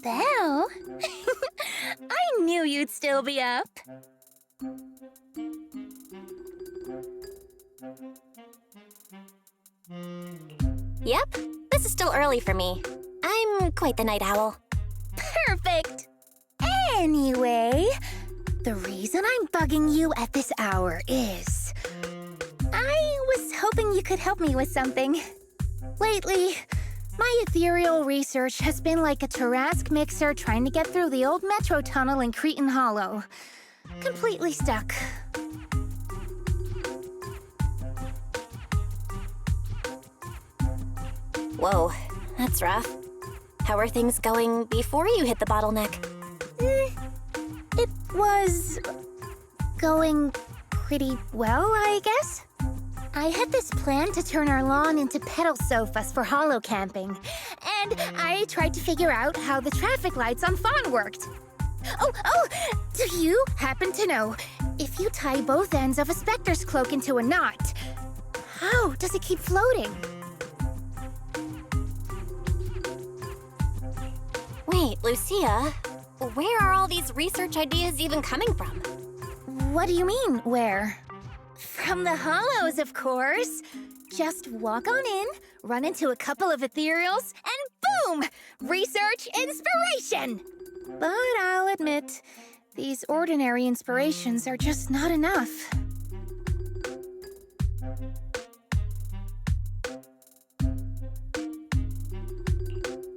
Belle? I knew you'd still be up. Yep, this is still early for me. I'm quite the night owl. Perfect! Anyway, the reason I'm bugging you at this hour is... I was hoping you could help me with something. Lately, my ethereal research has been like a Tarrasque mixer trying to get through the old metro tunnel in Cretan Hollow. Completely stuck. Whoa, that's rough. How are things going before you hit the bottleneck? It was... going pretty well, I guess. I had this plan to turn our lawn into pedal sofas for hollow camping, and I tried to figure out how the traffic lights on Fawn worked. Oh, do you happen to know, if you tie both ends of a specter's cloak into a knot, how does it keep floating? Wait, Lucia, where are all these research ideas even coming from? What do you mean, where? From the hollows, of course. Just walk on in, run into a couple of ethereals, and boom! Research inspiration! But I'll admit, these ordinary inspirations are just not enough.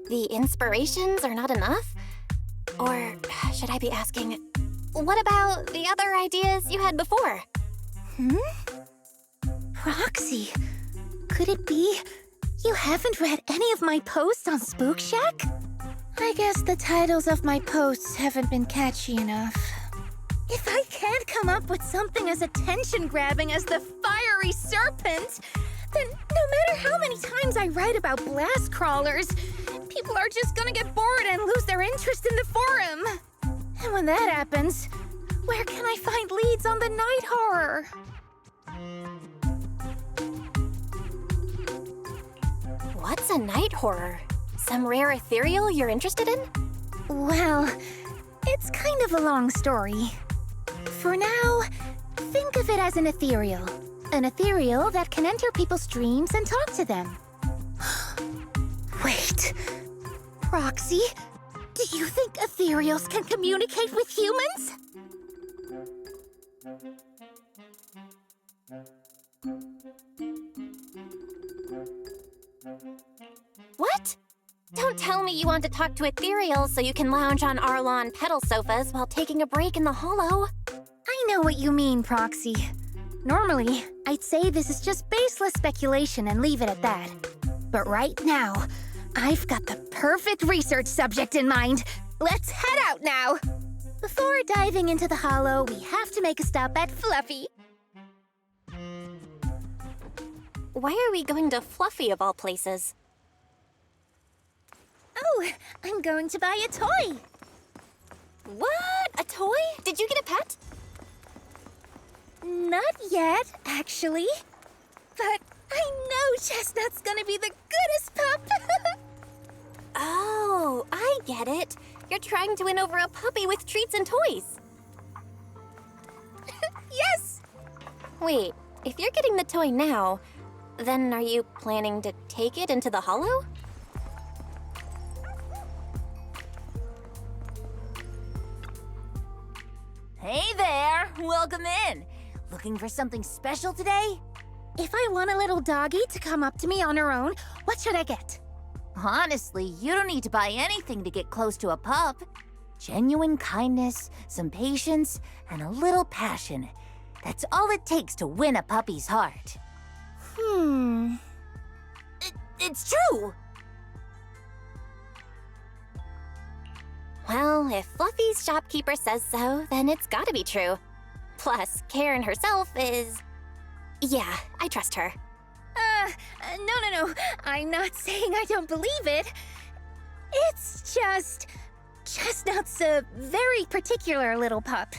The inspirations are not enough? Or should I be asking, what about the other ideas you had before? Proxy, could it be you haven't read any of my posts on Spook Shack? I guess the titles of my posts haven't been catchy enough. If I can't come up with something as attention-grabbing as the fiery serpent, then no matter how many times I write about blast crawlers, people are just gonna get bored and lose their interest in the forum. And when that happens, where can I find leads on the night horror? What's a night horror? Some rare ethereal you're interested in? Well, it's kind of a long story. For now, think of it as an ethereal. An ethereal that can enter people's dreams and talk to them. Wait, Proxy, do you think ethereals can communicate with humans? What? Don't tell me you want to talk to ethereals so you can lounge on our lawn pedal sofas while taking a break in the hollow. I know what you mean, Proxy. Normally, I'd say this is just baseless speculation and leave it at that. But right now, I've got the perfect research subject in mind. Let's head out now! Before diving into the hollow, we have to make a stop at Fluffy. Why are we going to Fluffy of all places? Oh, I'm going to buy a toy. What? A toy? Did you get a pet? Not yet, actually. But I know Chestnut's gonna be the goodest pup. Oh, I get it. You're trying to win over a puppy with treats and toys. Yes! Wait, if you're getting the toy now, then are you planning to take it into the hollow? Hey there! Welcome in! Looking for something special today? If I want a little doggy to come up to me on her own, what should I get? Honestly, you don't need to buy anything to get close to a pup. Genuine kindness, some patience, and a little passion. That's all it takes to win a puppy's heart. It's true! Well, if Fluffy's shopkeeper says so, then it's gotta be true. Plus, Karen herself is... Yeah, I trust her. No. I'm not saying I don't believe it. It's just... Chestnut's a very particular little pup.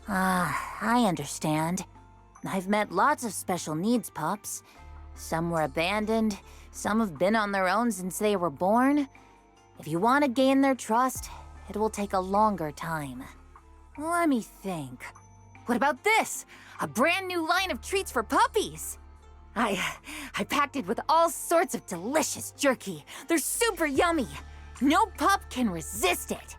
I understand. I've met lots of special needs pups. Some were abandoned, Some have been on their own since they were born. If you want to gain their trust, it will take a longer time. Let me think. What about this? A brand new line of treats for puppies! I packed it with all sorts of delicious jerky. They're super yummy. No pup can resist it.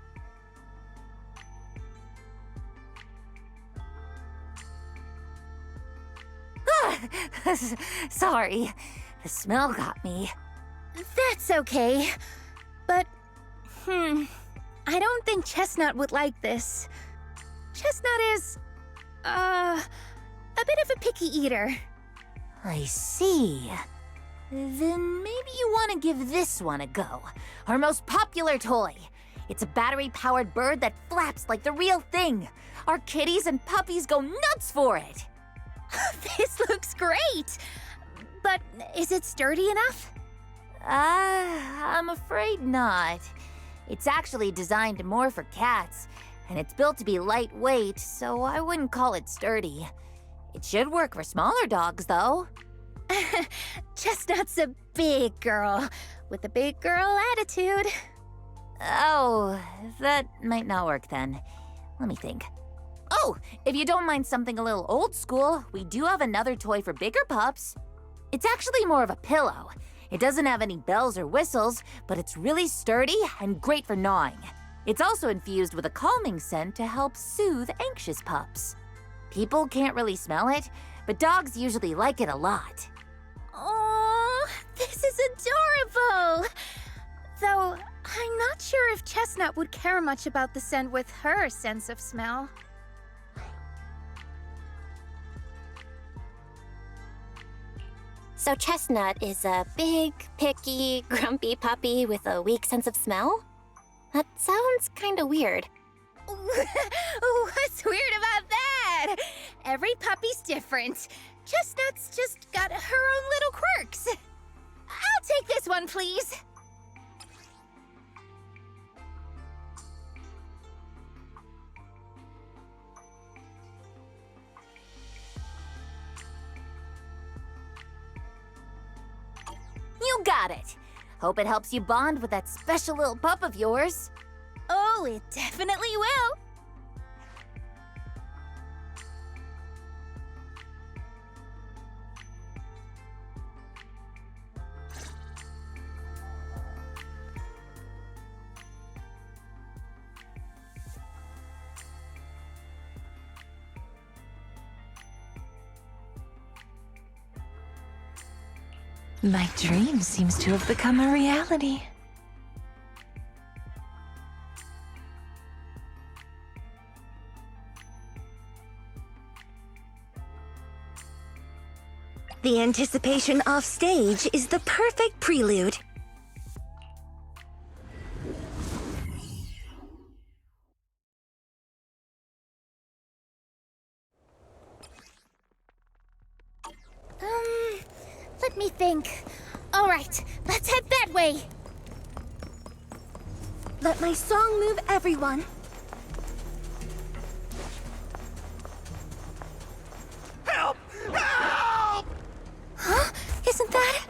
Sorry, the smell got me. That's okay. But, I don't think Chestnut would like this. Chestnut is, a bit of a picky eater. I see. Then maybe you want to give this one a go. Our most popular toy. It's a battery-powered bird that flaps like the real thing. Our kitties and puppies go nuts for it. This looks great! But is it sturdy enough? I'm afraid not. It's actually designed more for cats, and it's built to be lightweight, so I wouldn't call it sturdy. It should work for smaller dogs, though. Chestnut's a big girl, with a big girl attitude. Oh, that might not work then. Let me think. Oh, if you don't mind something a little old school, we do have another toy for bigger pups. It's actually more of a pillow. It doesn't have any bells or whistles, but it's really sturdy and great for gnawing. It's also infused with a calming scent to help soothe anxious pups. People can't really smell it, but dogs usually like it a lot. Oh, this is adorable! Though, I'm not sure if Chestnut would care much about the scent with her sense of smell. So Chestnut is a big, picky, grumpy puppy with a weak sense of smell? That sounds kinda weird. What's weird about that? Every puppy's different. Chestnut's just got her own little quirks. I'll take this one, please. You got it. Hope it helps you bond with that special little pup of yours. Oh, it definitely will. My dream seems to have become a reality. The anticipation off stage is the perfect prelude. Let me think. All right, let's head that way. Let my song move everyone. Help! Help! Huh? Isn't that...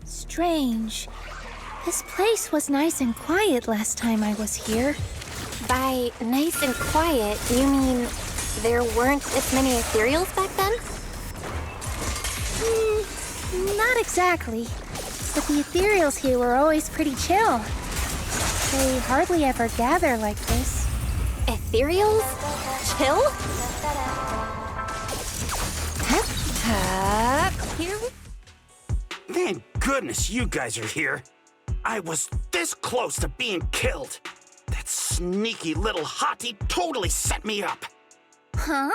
Strange. This place was nice and quiet last time I was here. By nice and quiet, you mean there weren't as many ethereals back then? Not exactly. But the ethereals here were always pretty chill. They hardly ever gather like this. Ethereals? Chill? Here we... Thank goodness you guys are here. I was this close to being killed. That sneaky little hottie totally set me up. Huh?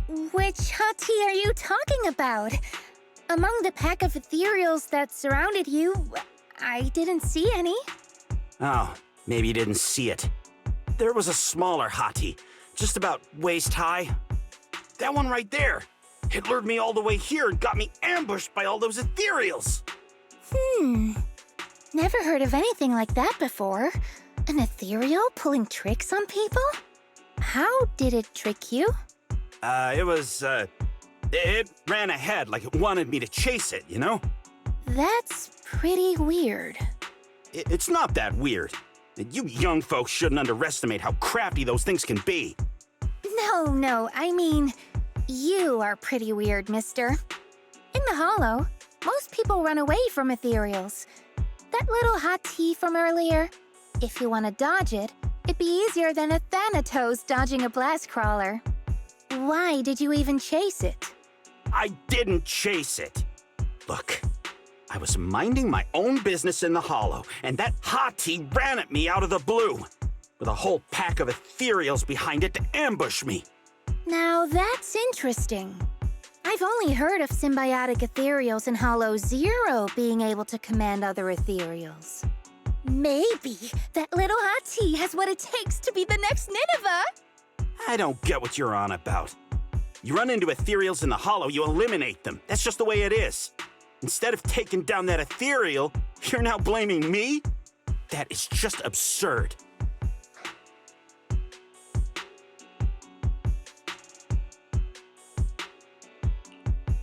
Which hottie are you talking about? Among the pack of ethereals that surrounded you, I didn't see any. Oh, maybe you didn't see it. There was a smaller hottie, just about waist high. That one right there. It lured me all the way here and got me ambushed by all those ethereals. Never heard of anything like that before. An ethereal pulling tricks on people? How did it trick you? It It ran ahead like it wanted me to chase it, you know? That's pretty weird. It's not that weird. You young folks shouldn't underestimate how crafty those things can be. No, I mean, you are pretty weird, mister. In the Hollow, most people run away from ethereals. That little hot tea from earlier, if you want to dodge it, it'd be easier than a Thanatos dodging a blast crawler. Why did you even chase it? I didn't chase it. Look, I was minding my own business in the Hollow, and that hottie ran at me out of the blue, with a whole pack of ethereals behind it to ambush me. Now that's interesting. I've only heard of symbiotic ethereals in Hollow Zero being able to command other ethereals. Maybe that little hottie has what it takes to be the next Nineveh. I don't get what you're on about. You run into ethereals in the Hollow, you eliminate them. That's just the way it is. Instead of taking down that ethereal, you're now blaming me? That is just absurd.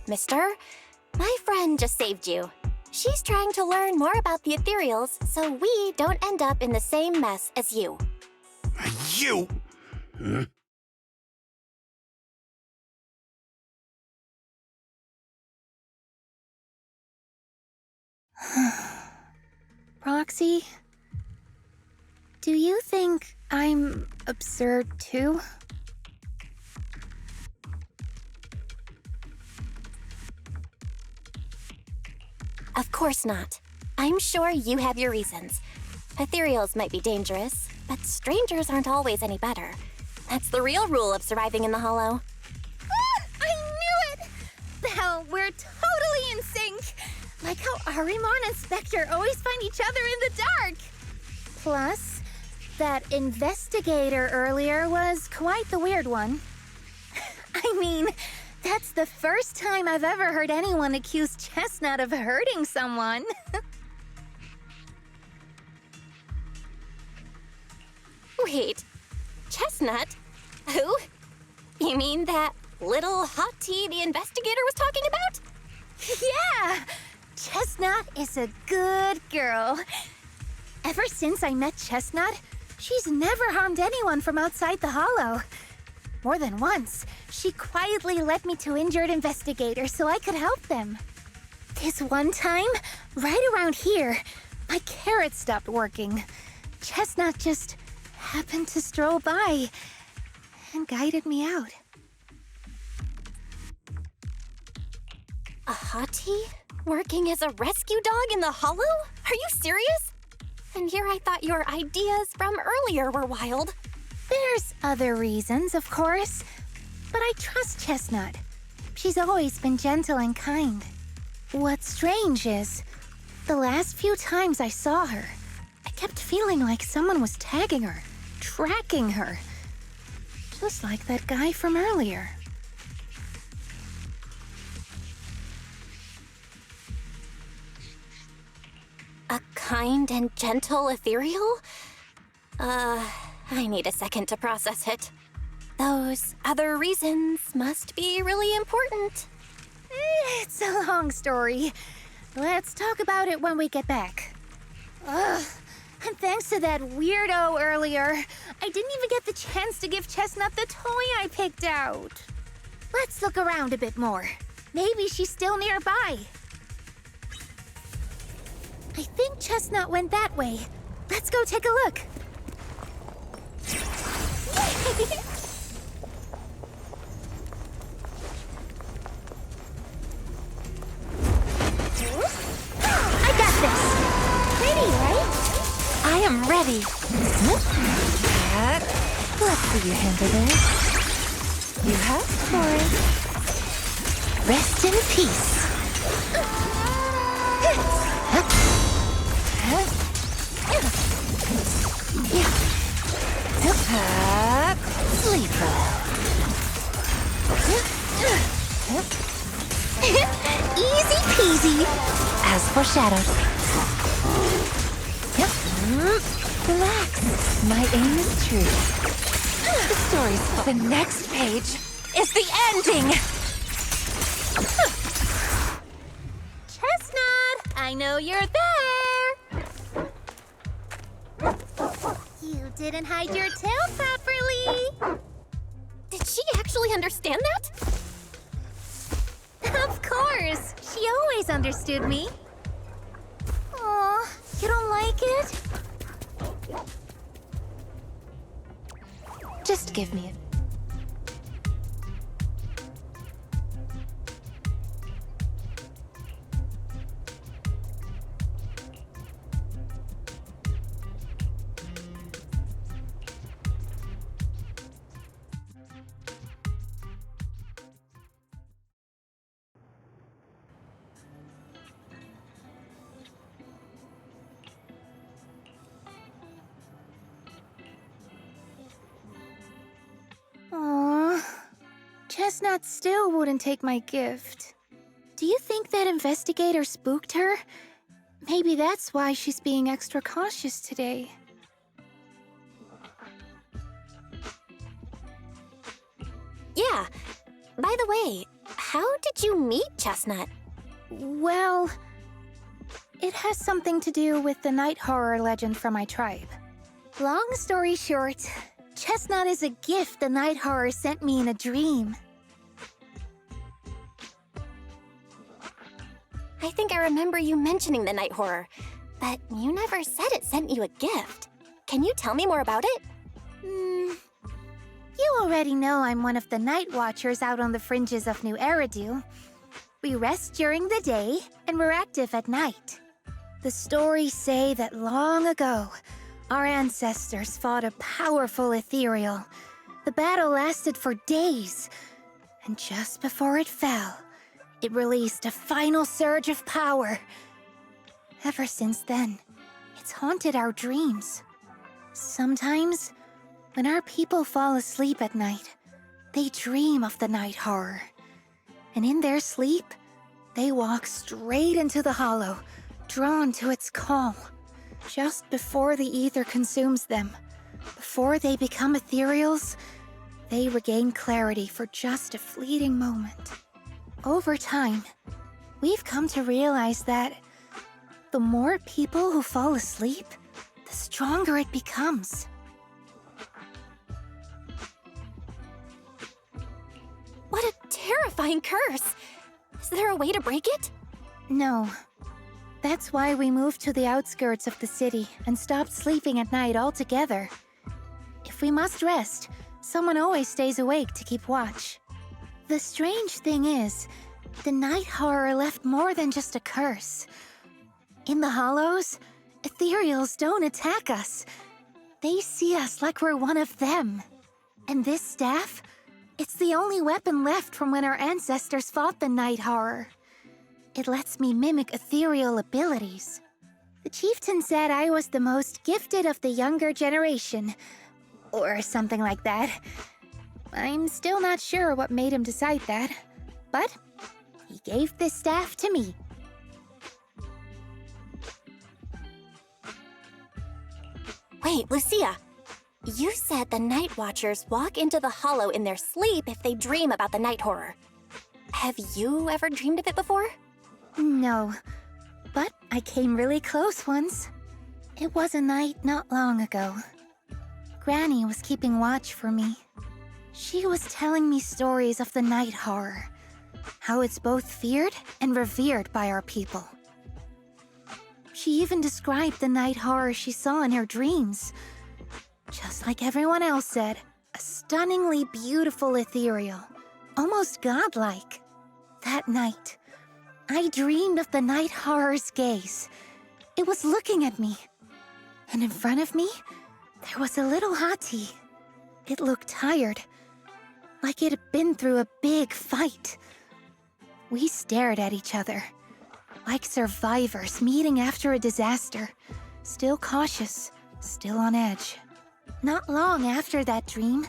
Mister, my friend just saved you. She's trying to learn more about the ethereals so we don't end up in the same mess as you. You? Roxy, do you think I'm absurd too? Of course not. I'm sure you have your reasons. Ethereals might be dangerous, but strangers aren't always any better. That's the real rule of surviving in the Hollow. I knew it! Belle, we're totally in sync! Like how Arimon and Spectre always find each other in the dark! Plus, that investigator earlier was quite the weird one. I mean, that's the first time I've ever heard anyone accuse Chestnut of hurting someone. Wait, Chestnut? Who? You mean that little hot tea the investigator was talking about? Yeah! Chestnut is a good girl. Ever since I met Chestnut, she's never harmed anyone from outside the Hollow. More than once, she quietly led me to injured investigators so I could help them. This one time, right around here, my carrot stopped working. Chestnut just happened to stroll by and guided me out. A hottie? Working as a rescue dog in the Hollow? Are you serious? And here I thought your ideas from earlier were wild. There's other reasons, of course, but I trust Chestnut. She's always been gentle and kind. What's strange is, the last few times I saw her, I kept feeling like someone was tagging her, tracking her. Just like that guy from earlier. A kind and gentle ethereal? I need a second to process it. Those other reasons must be really important. It's a long story. Let's talk about it when we get back. Ugh. And thanks to that weirdo earlier, I didn't even get the chance to give Chestnut the toy I picked out. Let's look around a bit more. Maybe she's still nearby. I think Chestnut went that way. Let's go take a look. I got this. Pretty, right? I am ready. Let's see you handle this. You asked for it. Rest in peace. Sleep well. Easy peasy. As foreshadowed. Relax. My aim is true. The story's the next page is the ending. know you're there! You didn't hide your tail properly! Did she actually understand that? Of course! She always understood me. Aw, you don't like it? Just give me it. Aw, Chestnut still wouldn't take my gift. Do you think that investigator spooked her? Maybe that's why she's being extra cautious today. Yeah. By the way, how did you meet Chestnut? Well, it has something to do with the night horror legend from my tribe. Long story short, Chestnut is a gift the night horror sent me in a dream. I think I remember you mentioning the night horror, but you never said it sent you a gift. Can you tell me more about it? You already know I'm one of the night watchers out on the fringes of New Eridu. We rest during the day, and we're active at night. The stories say that long ago, our ancestors fought a powerful ethereal. The battle lasted for days, and just before it fell, it released a final surge of power. Ever since then, it's haunted our dreams. Sometimes, when our people fall asleep at night, they dream of the night horror. And in their sleep, they walk straight into the hollow, drawn to its call. Just before the ether consumes them, before they become ethereals, they regain clarity for just a fleeting moment. Over time, we've come to realize that the more people who fall asleep, the stronger it becomes. What a terrifying curse! Is there a way to break it? No. That's why we moved to the outskirts of the city and stopped sleeping at night altogether. If we must rest, someone always stays awake to keep watch. The strange thing is, the night horror left more than just a curse. In the hollows, ethereals don't attack us. They see us like we're one of them. And this staff, it's the only weapon left from when our ancestors fought the night horror. It lets me mimic ethereal abilities. The chieftain said I was the most gifted of the younger generation, or something like that. I'm still not sure what made him decide that, but he gave this staff to me. Wait, Lucia. You said the Night Watchers walk into the hollow in their sleep if they dream about the night horror. Have you ever dreamed of it before? No, but I came really close once. It was a night not long ago. Granny was keeping watch for me. She was telling me stories of the night horror, how it's both feared and revered by our people. She even described the night horror she saw in her dreams. Just like everyone else said, a stunningly beautiful ethereal, almost godlike. That night, I dreamed of the night horror's gaze. It was looking at me. And in front of me, there was a little hati. It looked tired, like it had been through a big fight. We stared at each other, like survivors meeting after a disaster, still cautious, still on edge. Not long after that dream,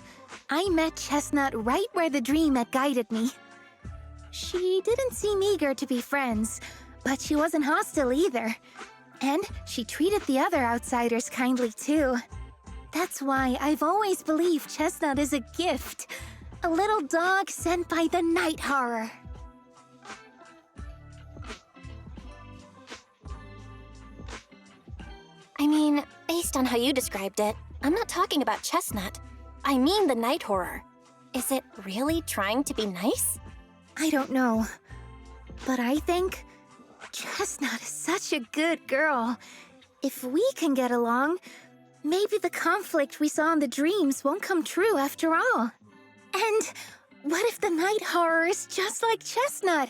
I met Chestnut right where the dream had guided me. She didn't seem eager to be friends, but she wasn't hostile either. And she treated the other outsiders kindly too. That's why I've always believed Chestnut is a gift. A little dog sent by the night horror. I mean, based on how you described it, I'm not talking about Chestnut. I mean the night horror. Is it really trying to be nice? I don't know. But I think Chestnut is such a good girl. If we can get along, maybe the conflict we saw in the dreams won't come true after all. And what if the night horror is just like Chestnut?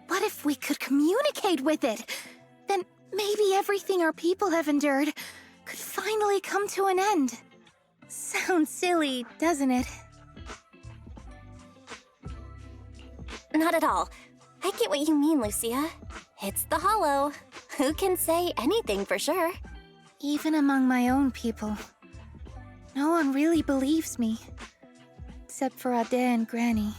What if we could communicate with it? Then maybe everything our people have endured could finally come to an end. Sounds silly, doesn't it? Not at all. I get what you mean, Lucia. It's the Hollow. Who can say anything for sure? Even among my own people, no one really believes me. Except for Ade and Granny.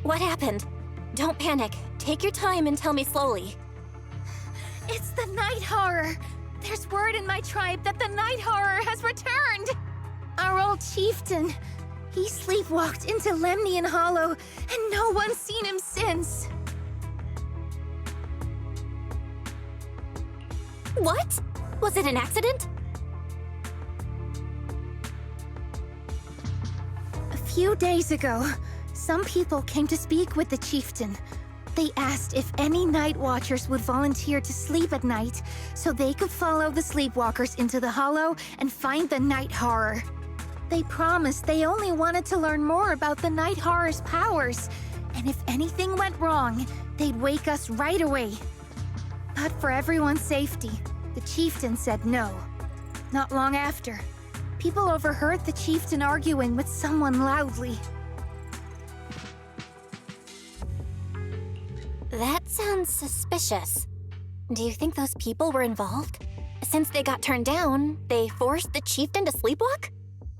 What happened? Don't panic. Take your time and tell me slowly. It's the night horror! There's word in my tribe that the night horror has returned! Our old chieftain. He sleepwalked into Lemnian Hollow, and no one's seen him since. What? Was it an accident? A few days ago, some people came to speak with the chieftain. They asked if any night watchers would volunteer to sleep at night so they could follow the sleepwalkers into the hollow and find the night horror. They promised they only wanted to learn more about the night horror's powers, and if anything went wrong, they'd wake us right away. But for everyone's safety, the chieftain said no. Not long after, people overheard the chieftain arguing with someone loudly. That sounds suspicious. Do you think those people were involved? Since they got turned down, they forced the chieftain to sleepwalk?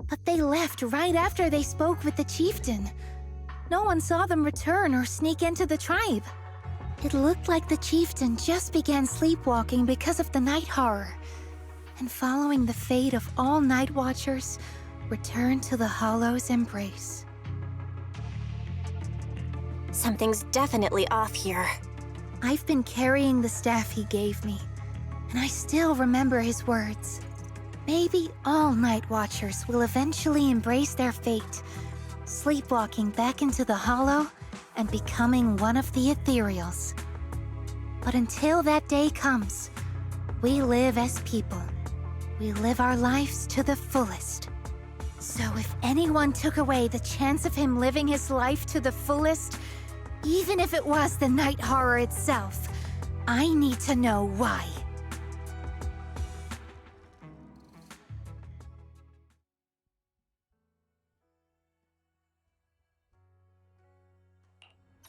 But they left right after they spoke with the chieftain. No one saw them return or sneak into the tribe. It looked like the chieftain just began sleepwalking because of the night horror, and following the fate of all night watchers, returned to the Hollow's embrace. Something's definitely off here. I've been carrying the staff he gave me, and I still remember his words. Maybe all Night Watchers will eventually embrace their fate, sleepwalking back into the Hollow and becoming one of the Ethereals. But until that day comes, we live as people. We live our lives to the fullest. So if anyone took away the chance of him living his life to the fullest, even if it was the night horror itself, I need to know why.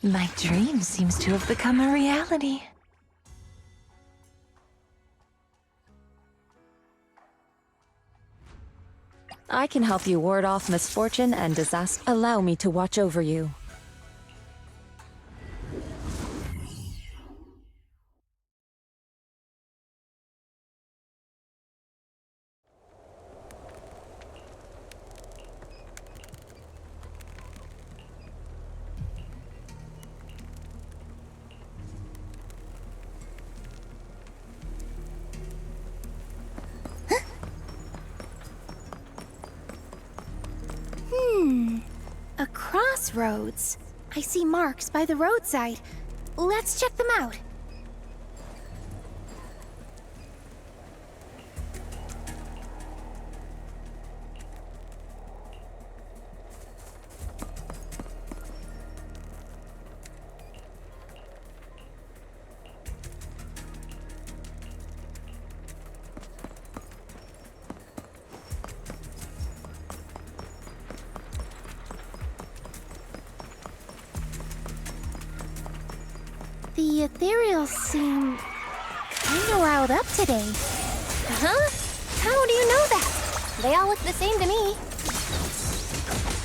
My dream seems to have become a reality. I can help you ward off misfortune and disaster. Allow me to watch over you. A crossroads. I see marks by the roadside. Let's check them out. The ethereals seem kinda riled up today. Huh? How do you know that? They all look the same to me.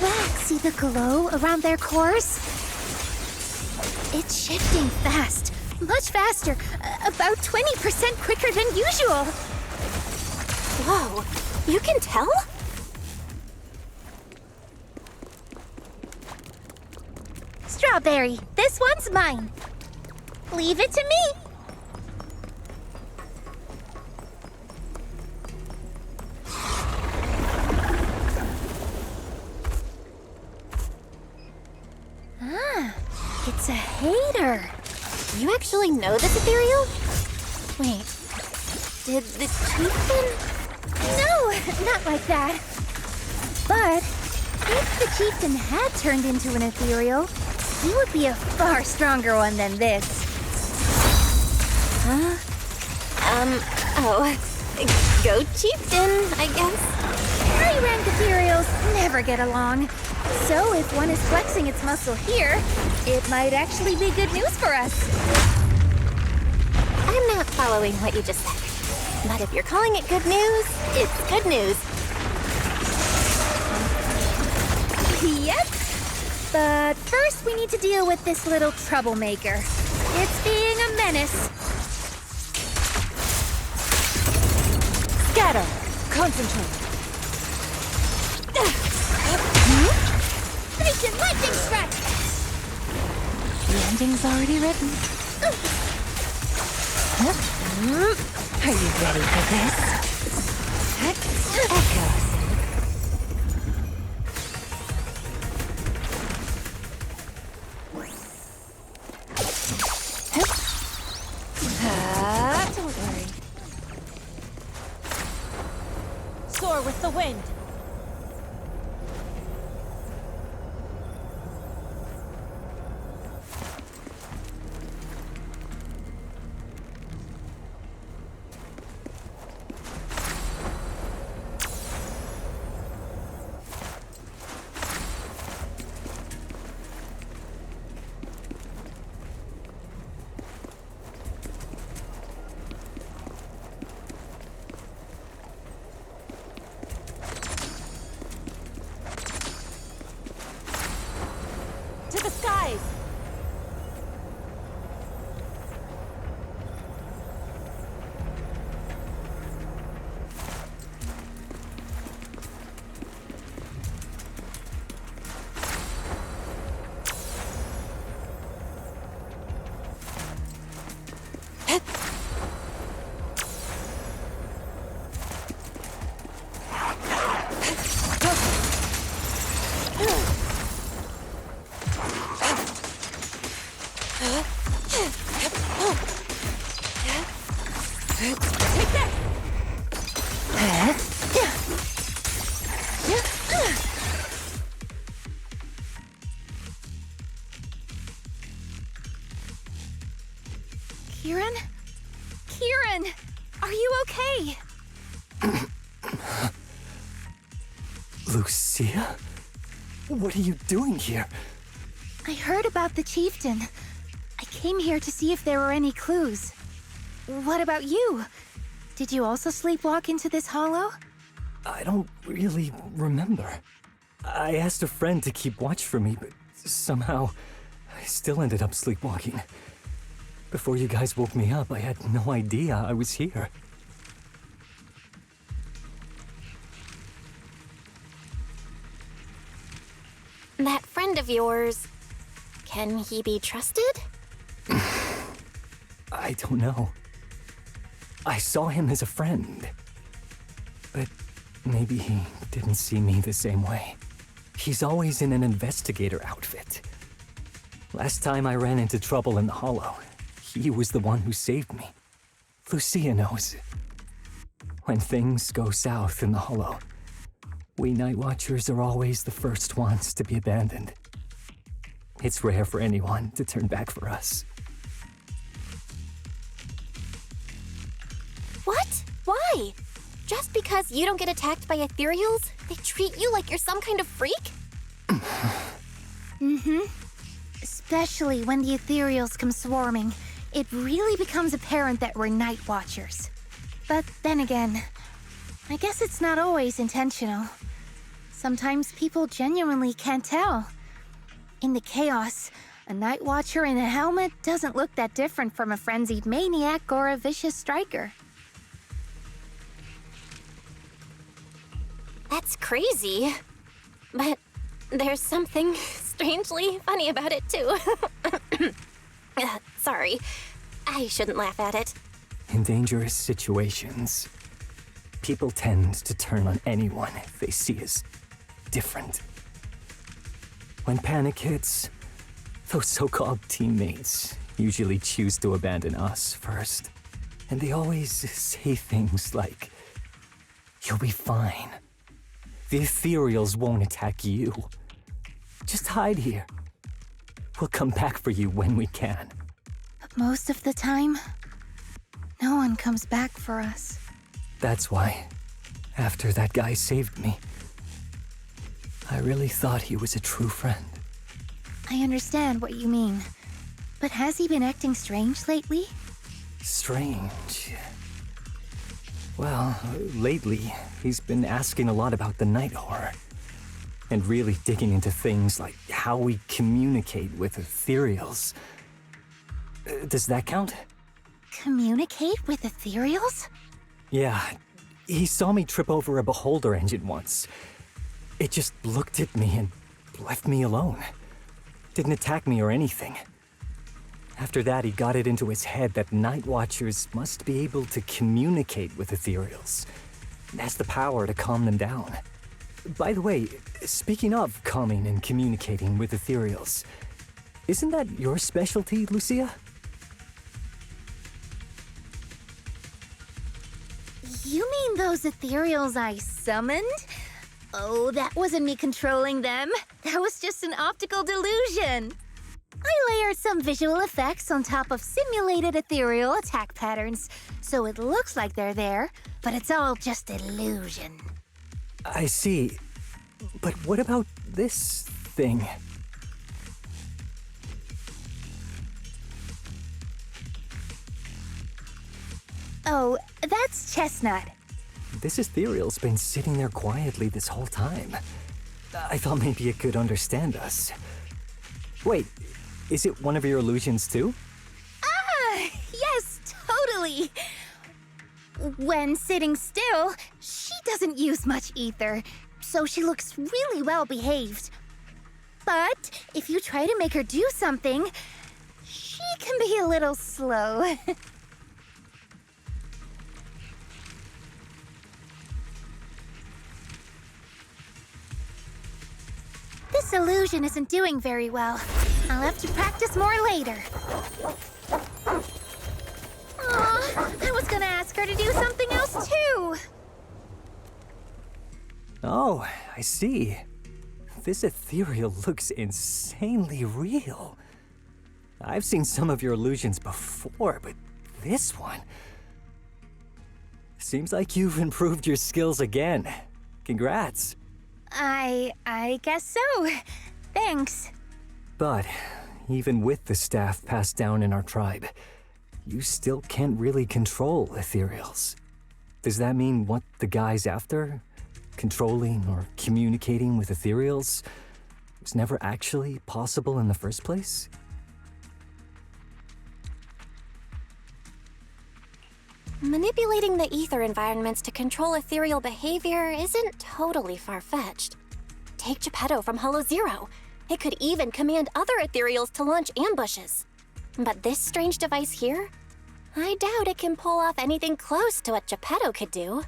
Look, see the glow around their cores? It's shifting fast, much faster, about 20% quicker than usual. Whoa, you can tell? Strawberry, this one's mine. Leave it to me. Ah, it's a hater. You actually know this ethereal? Wait, did the chieftain? No, not like that. But if the chieftain had turned into an ethereal, he would be a far stronger one than this. Huh? Go chieftain, I guess. High-rank ethereals never get along. So if one is flexing its muscle here, it might actually be good news for us. I'm not following what you just said. But if you're calling it good news, it's good news. Yep. But first we need to deal with this little troublemaker. It's being a menace. Scatter! Concentrate! Station lightning strike! The ending's already written. Are you ready for this? Echoes. Don't worry. Soar with the wind. To the skies! Kieran? Kieran! Are you okay? Lucia? What are you doing here? I heard about the chieftain. I came here to see if there were any clues. What about you? Did you also sleepwalk into this hollow? I don't really remember. I asked a friend to keep watch for me, but somehow I still ended up sleepwalking. Before you guys woke me up, I had no idea I was here. That friend of yours, can he be trusted? I don't know. I saw him as a friend. But maybe he didn't see me the same way. He's always in an investigator outfit. Last time I ran into trouble in the Hollow, he was the one who saved me. Lucia knows. When things go south in the Hollow, we Night Watchers are always the first ones to be abandoned. It's rare for anyone to turn back for us. What? Why? Just because you don't get attacked by ethereals, they treat you like you're some kind of freak? Especially when the ethereals come swarming, it really becomes apparent that we're Night Watchers. But then again, I guess it's not always intentional. Sometimes people genuinely can't tell. In the chaos, a Night Watcher in a helmet doesn't look that different from a frenzied maniac or a vicious striker. That's crazy. But there's something strangely funny about it, too. Sorry. I shouldn't laugh at it. In dangerous situations, people tend to turn on anyone they see as different. When panic hits, those so-called teammates usually choose to abandon us first. And they always say things like, "You'll be fine. The ethereals won't attack you. Just hide here. We'll come back for you when we can." But most of the time, no one comes back for us. That's why, after that guy saved me, I really thought he was a true friend. I understand what you mean. But has he been acting strange lately? Strange. Well, lately, he's been asking a lot about the night horror. And really digging into things like how we communicate with ethereals. Does that count? Communicate with ethereals? Yeah, he saw me trip over a beholder engine once. It just looked at me and left me alone. Didn't attack me or anything. After that, he got it into his head that Night Watchers must be able to communicate with ethereals. It has the power to calm them down. By the way, speaking of calming and communicating with ethereals, isn't that your specialty, Lucia? You mean those ethereals I summoned? Oh, that wasn't me controlling them. That was just an optical delusion. I layered some visual effects on top of simulated ethereal attack patterns, so it looks like they're there, but it's all just illusion. I see. But what about this thing? Oh, that's Chestnut. This ethereal's been sitting there quietly this whole time. I thought maybe it could understand us. Wait, is it one of your illusions too? Ah, yes, totally. When sitting still, she doesn't use much ether, so she looks really well behaved. But if you try to make her do something, she can be a little slow. This illusion isn't doing very well. I'll have to practice more later. Aw, I was gonna ask her to do something else too. Oh, I see. This ethereal looks insanely real. I've seen some of your illusions before, but this one. Seems like you've improved your skills again. Congrats. I guess so. Thanks. But even with the staff passed down in our tribe, you still can't really control ethereals. Does that mean what the guy's after, controlling or communicating with ethereals, was never actually possible in the first place? Manipulating the ether environments to control ethereal behavior isn't totally far-fetched. Take Geppetto from Hollow Zero. It could even command other ethereals to launch ambushes. But this strange device here? I doubt it can pull off anything close to what Geppetto could do.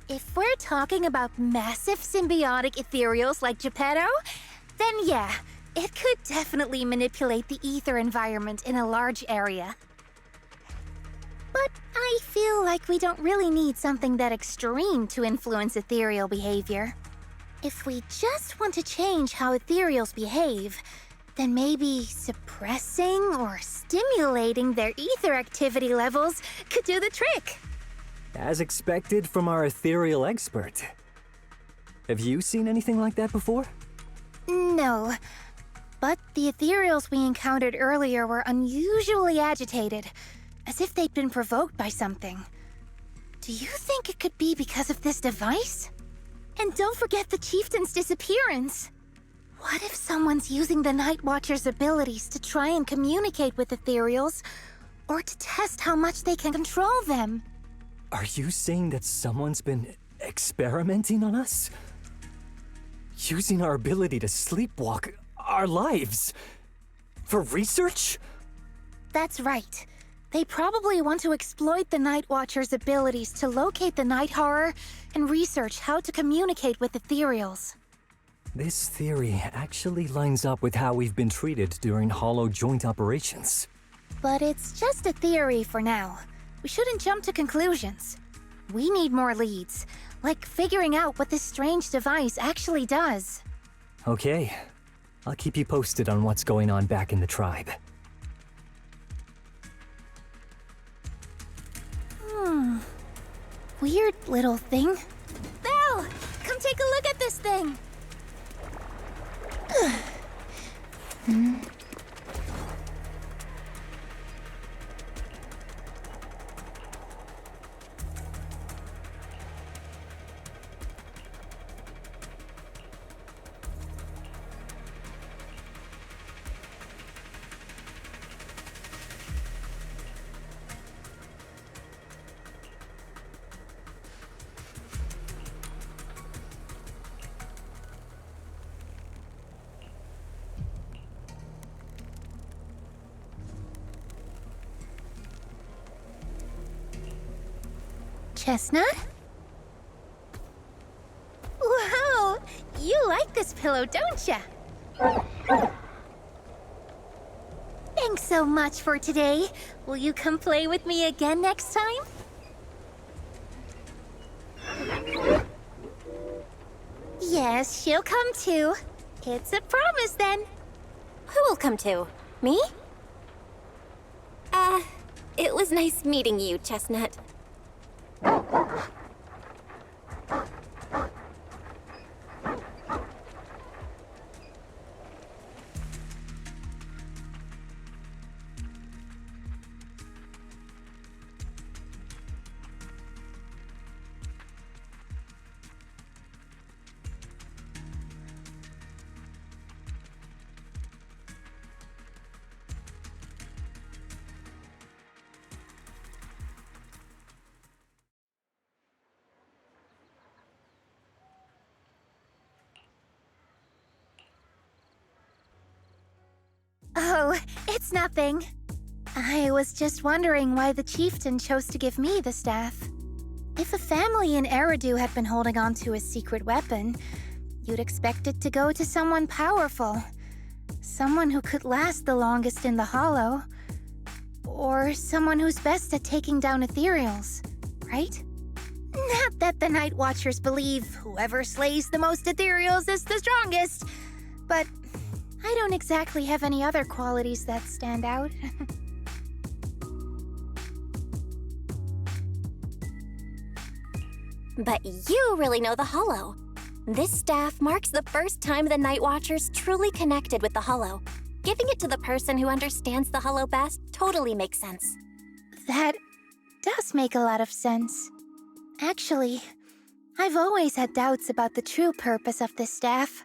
If we're talking about massive symbiotic ethereals like Geppetto, then yeah, it could definitely manipulate the ether environment in a large area. But I feel like we don't really need something that extreme to influence ethereal behavior. If we just want to change how ethereals behave, then maybe suppressing or stimulating their ether activity levels could do the trick. As expected from our ethereal expert. Have you seen anything like that before? No, but the ethereals we encountered earlier were unusually agitated, as if they'd been provoked by something. Do you think it could be because of this device? And don't forget the chieftain's disappearance. What if someone's using the Night Watcher's abilities to try and communicate with ethereals, or to test how much they can control them? Are you saying that someone's been experimenting on us? Using our ability to sleepwalk our lives? For research? That's right. They probably want to exploit the Night Watcher's abilities to locate the night horror and research how to communicate with ethereals. This theory actually lines up with how we've been treated during Hollow joint operations. But it's just a theory for now. We shouldn't jump to conclusions. We need more leads, like figuring out what this strange device actually does. Okay. I'll keep you posted on what's going on back in the tribe. Weird little thing. Belle! Come take a look at this thing! Chestnut? Wow! You like this pillow, don't ya? Thanks so much for today. Will you come play with me again next time? Yes, she'll come too. It's a promise then. Who will come to? Me? It was nice meeting you, Chestnut. Oh, it's nothing. I was just wondering why the chieftain chose to give me the staff. If a family in Eridu had been holding on to a secret weapon, you'd expect it to go to someone powerful. Someone who could last the longest in the Hollow. Or someone who's best at taking down ethereals, right? Not that the Night Watchers believe whoever slays the most ethereals is the strongest, but I don't exactly have any other qualities that stand out. But you really know the Hollow. This staff marks the first time the Night Watchers truly connected with the Hollow. Giving it to the person who understands the Hollow best totally makes sense. That does make a lot of sense. Actually, I've always had doubts about the true purpose of this staff.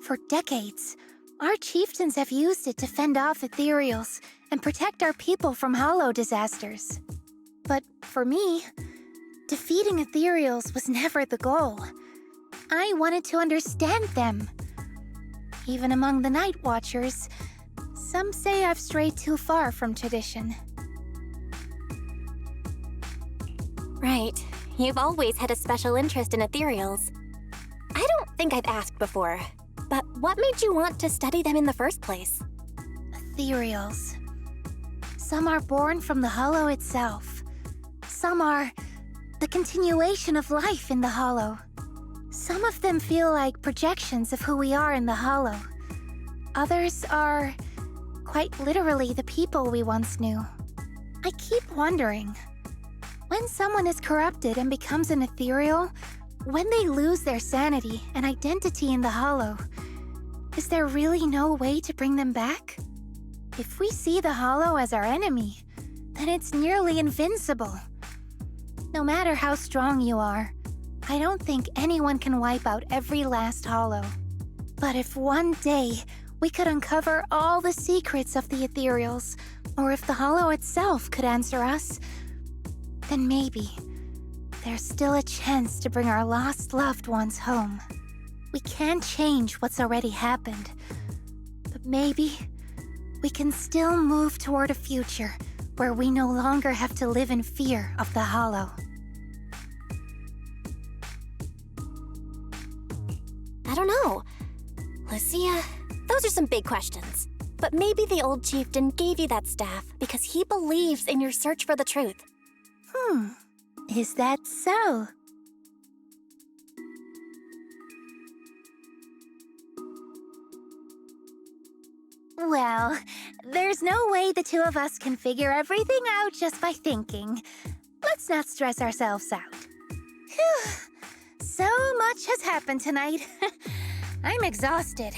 For decades, our chieftains have used it to fend off ethereals and protect our people from Hollow disasters. But for me, defeating ethereals was never the goal. I wanted to understand them. Even among the Night Watchers, some say I've strayed too far from tradition. Right. You've always had a special interest in ethereals. I don't think I've asked before, but what made you want to study them in the first place? Ethereals. Some are born from the Hollow itself. Some are the continuation of life in the Hollow. Some of them feel like projections of who we are in the Hollow. Others are quite literally the people we once knew. I keep wondering, when someone is corrupted and becomes an ethereal, when they lose their sanity and identity in the Hollow, is there really no way to bring them back? If we see the Hollow as our enemy, then it's nearly invincible. No matter how strong you are, I don't think anyone can wipe out every last Hollow. But if one day we could uncover all the secrets of the ethereals, or if the Hollow itself could answer us, then maybe there's still a chance to bring our lost loved ones home. We can't change what's already happened, but maybe we can still move toward a future where we no longer have to live in fear of the Hollow. I don't know. Lucia, those are some big questions. But maybe the old chieftain gave you that staff because he believes in your search for the truth. Is that so? Well, there's no way the two of us can figure everything out just by thinking. Let's not stress ourselves out. Phew. So much has happened tonight. I'm exhausted.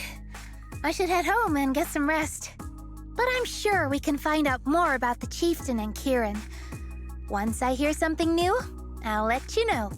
I should head home and get some rest. But I'm sure we can find out more about the chieftain and Kieran. Once I hear something new, I'll let you know.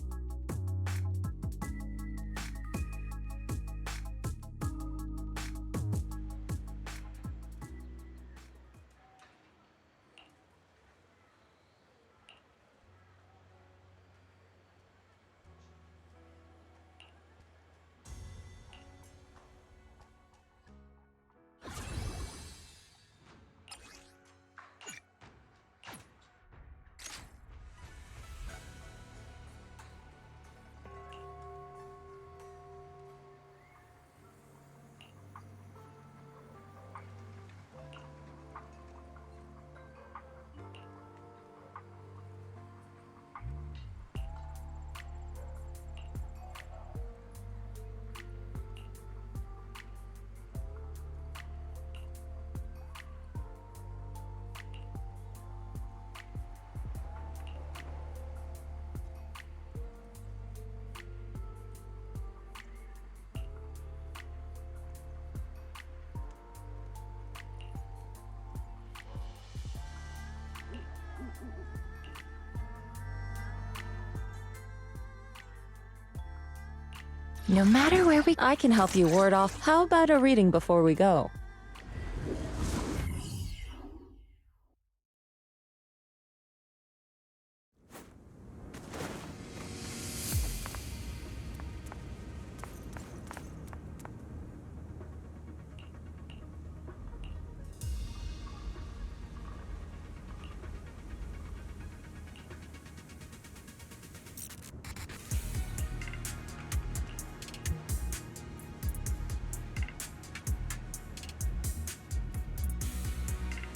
No matter where I can help you ward off. How about a reading before we go?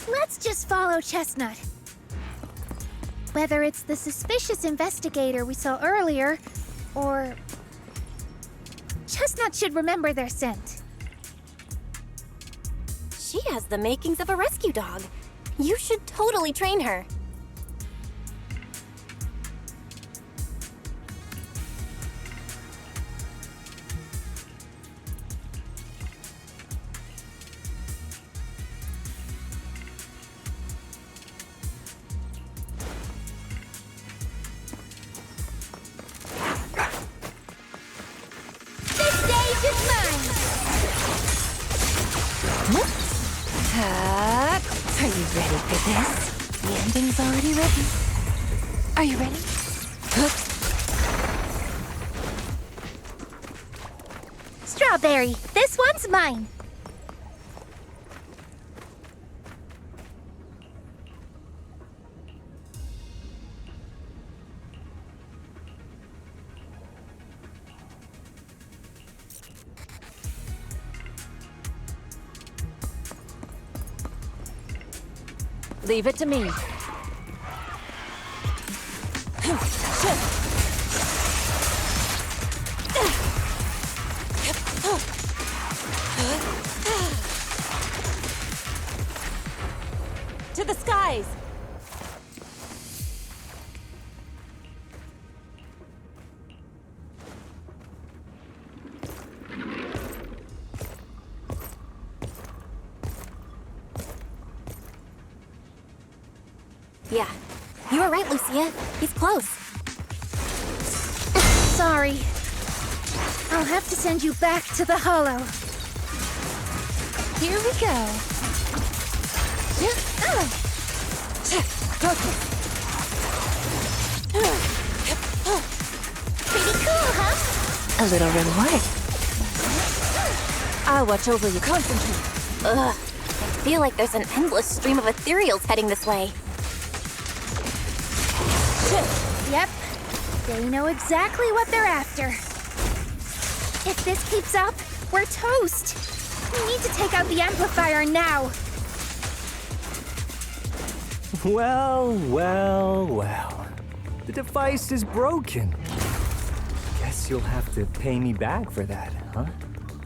Let's just follow Chestnut. Whether it's the suspicious investigator we saw earlier, or... Chestnut should remember their scent. She has the makings of a rescue dog. You should totally train her. Are you ready for this? The ending's already written. Are you ready? Strawberry, this one's mine. Leave it to me. To the skies! Yeah, you were right, Lucia. He's close. Sorry. I'll have to send you back to the Hollow. Here we go. Pretty cool, huh? A little reward. I'll watch over you. Concentrate. Ugh, I feel like there's an endless stream of ethereals heading this way. Yep. They know exactly what they're after. If this keeps up, we're toast. We need to take out the amplifier now. Well, well, well. The device is broken. Guess you'll have to pay me back for that, huh?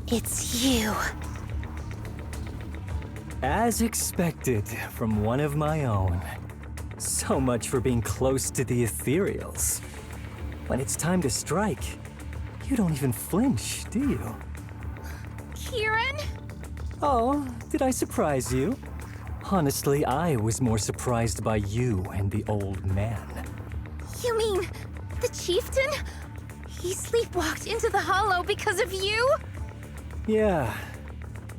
It's you. As expected from one of my own. So much for being close to the ethereals. When it's time to strike, you don't even flinch, do you? Kieran? Oh, did I surprise you? Honestly, I was more surprised by you and the old man. You mean the chieftain? He sleepwalked into the Hollow because of you? Yeah.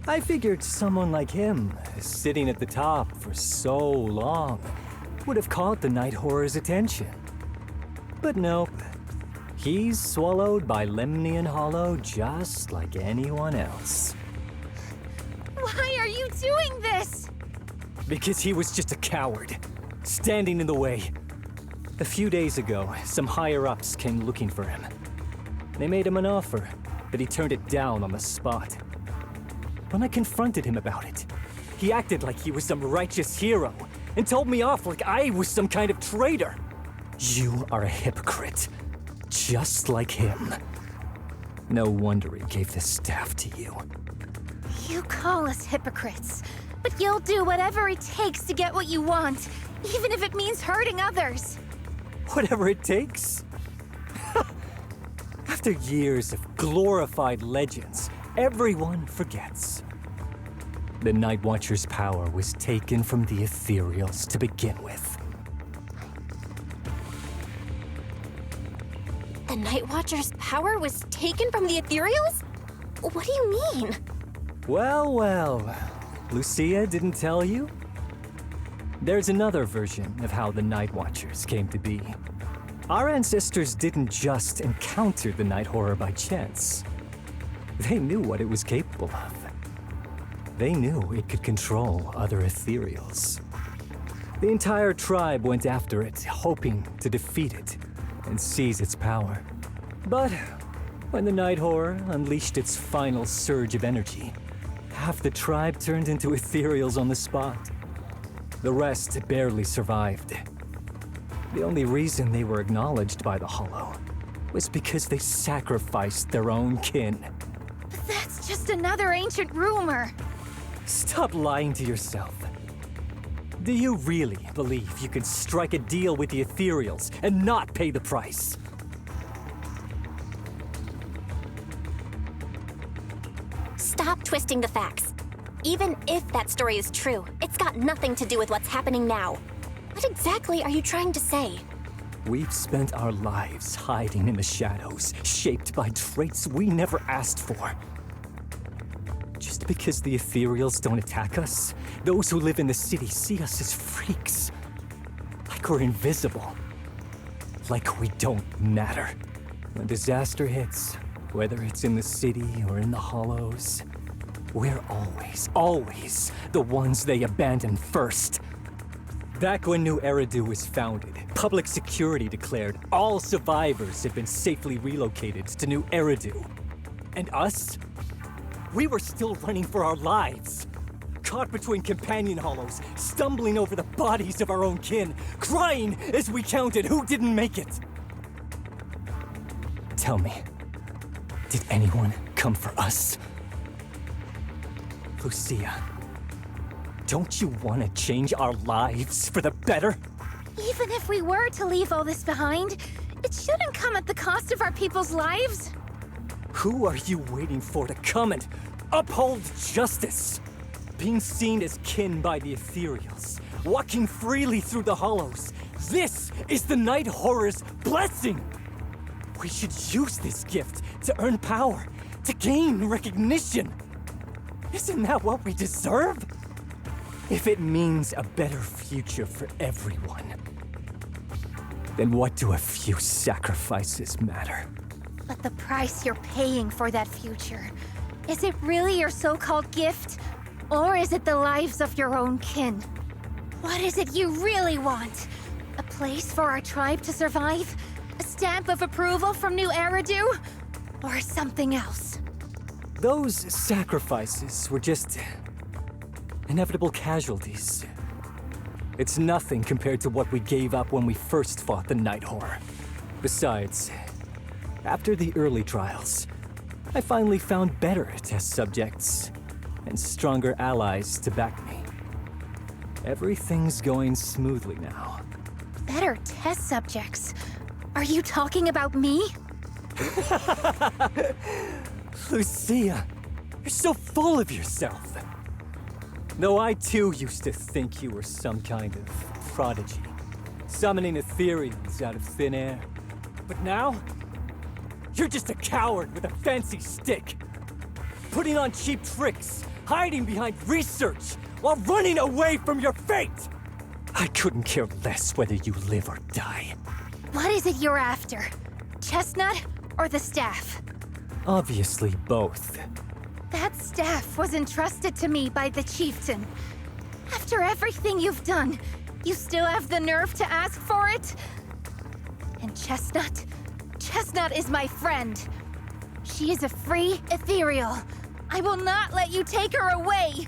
I figured someone like him, sitting at the top for so long, would have caught the Night Horror's attention. But nope. He's swallowed by Lemnian Hollow just like anyone else. Why are you doing this? Because he was just a coward, standing in the way. A few days ago, some higher-ups came looking for him. They made him an offer, but he turned it down on the spot. When I confronted him about it, he acted like he was some righteous hero and told me off like I was some kind of traitor. You are a hypocrite, just like him. No wonder he gave the staff to you. You call us hypocrites, but you'll do whatever it takes to get what you want, even if it means hurting others. Whatever it takes. After years of glorified legends, everyone forgets. The Night Watcher's power was taken from the ethereals to begin with. The Night Watcher's power was taken from the ethereals? What do you mean? Well, well. Lucia didn't tell you? There's another version of how the Night Watchers came to be. Our ancestors didn't just encounter the Night Horror by chance. They knew what it was capable of. They knew it could control other ethereals. The entire tribe went after it, hoping to defeat it and seize its power. But when the Night Horror unleashed its final surge of energy, half the tribe turned into ethereals on the spot. The rest barely survived. The only reason they were acknowledged by the Hollow was because they sacrificed their own kin. But that's just another ancient rumor. Stop lying to yourself. Do you really believe you can strike a deal with the ethereals and not pay the price? Stop twisting the facts. Even if that story is true, it's got nothing to do with what's happening now. What exactly are you trying to say? We've spent our lives hiding in the shadows, shaped by traits we never asked for. Just Just because the ethereals don't attack us, those who live in the city see us as freaks. Like we're invisible. Like we don't matter. When disaster hits, whether it's in the city or in the hollows, we're always the ones they abandon first. Back when New Eridu was founded, public security declared all survivors had been safely relocated to New Eridu. And us? We were still running for our lives. Caught between companion hollows, stumbling over the bodies of our own kin, crying as we counted who didn't make it. Tell me, did anyone come for us? Lucia, don't you want to change our lives for the better? Even if we were to leave all this behind, it shouldn't come at the cost of our people's lives. Who are you waiting for to come and uphold justice? Being seen as kin by the ethereals, walking freely through the hollows. This is the Night Horror's blessing! We should use this gift to earn power, to gain recognition. Isn't that what we deserve? If it means a better future for everyone, then what do a few sacrifices matter? But the price you're paying for that future, is it really your so-called gift? Or is it the lives of your own kin? What is it you really want? A place for our tribe to survive? A stamp of approval from New Eridu? Or something else? Those sacrifices were just inevitable casualties. It's nothing compared to what we gave up when we first fought the Night Horror. Besides, after the early trials, I finally found better test subjects and stronger allies to back me. Everything's going smoothly now. Better test subjects? Are you talking about me? Lucia, you're so full of yourself. Though I too used to think you were some kind of prodigy, summoning ethereals out of thin air. But now, you're just a coward with a fancy stick, putting on cheap tricks, hiding behind research, while running away from your fate! I couldn't care less whether you live or die. What is it you're after? Chestnut or the staff? Obviously both. That staff was entrusted to me by the chieftain. After everything you've done, you still have the nerve to ask for it? And Chestnut? Chestnut is my friend. She is a free ethereal. I will not let you take her away!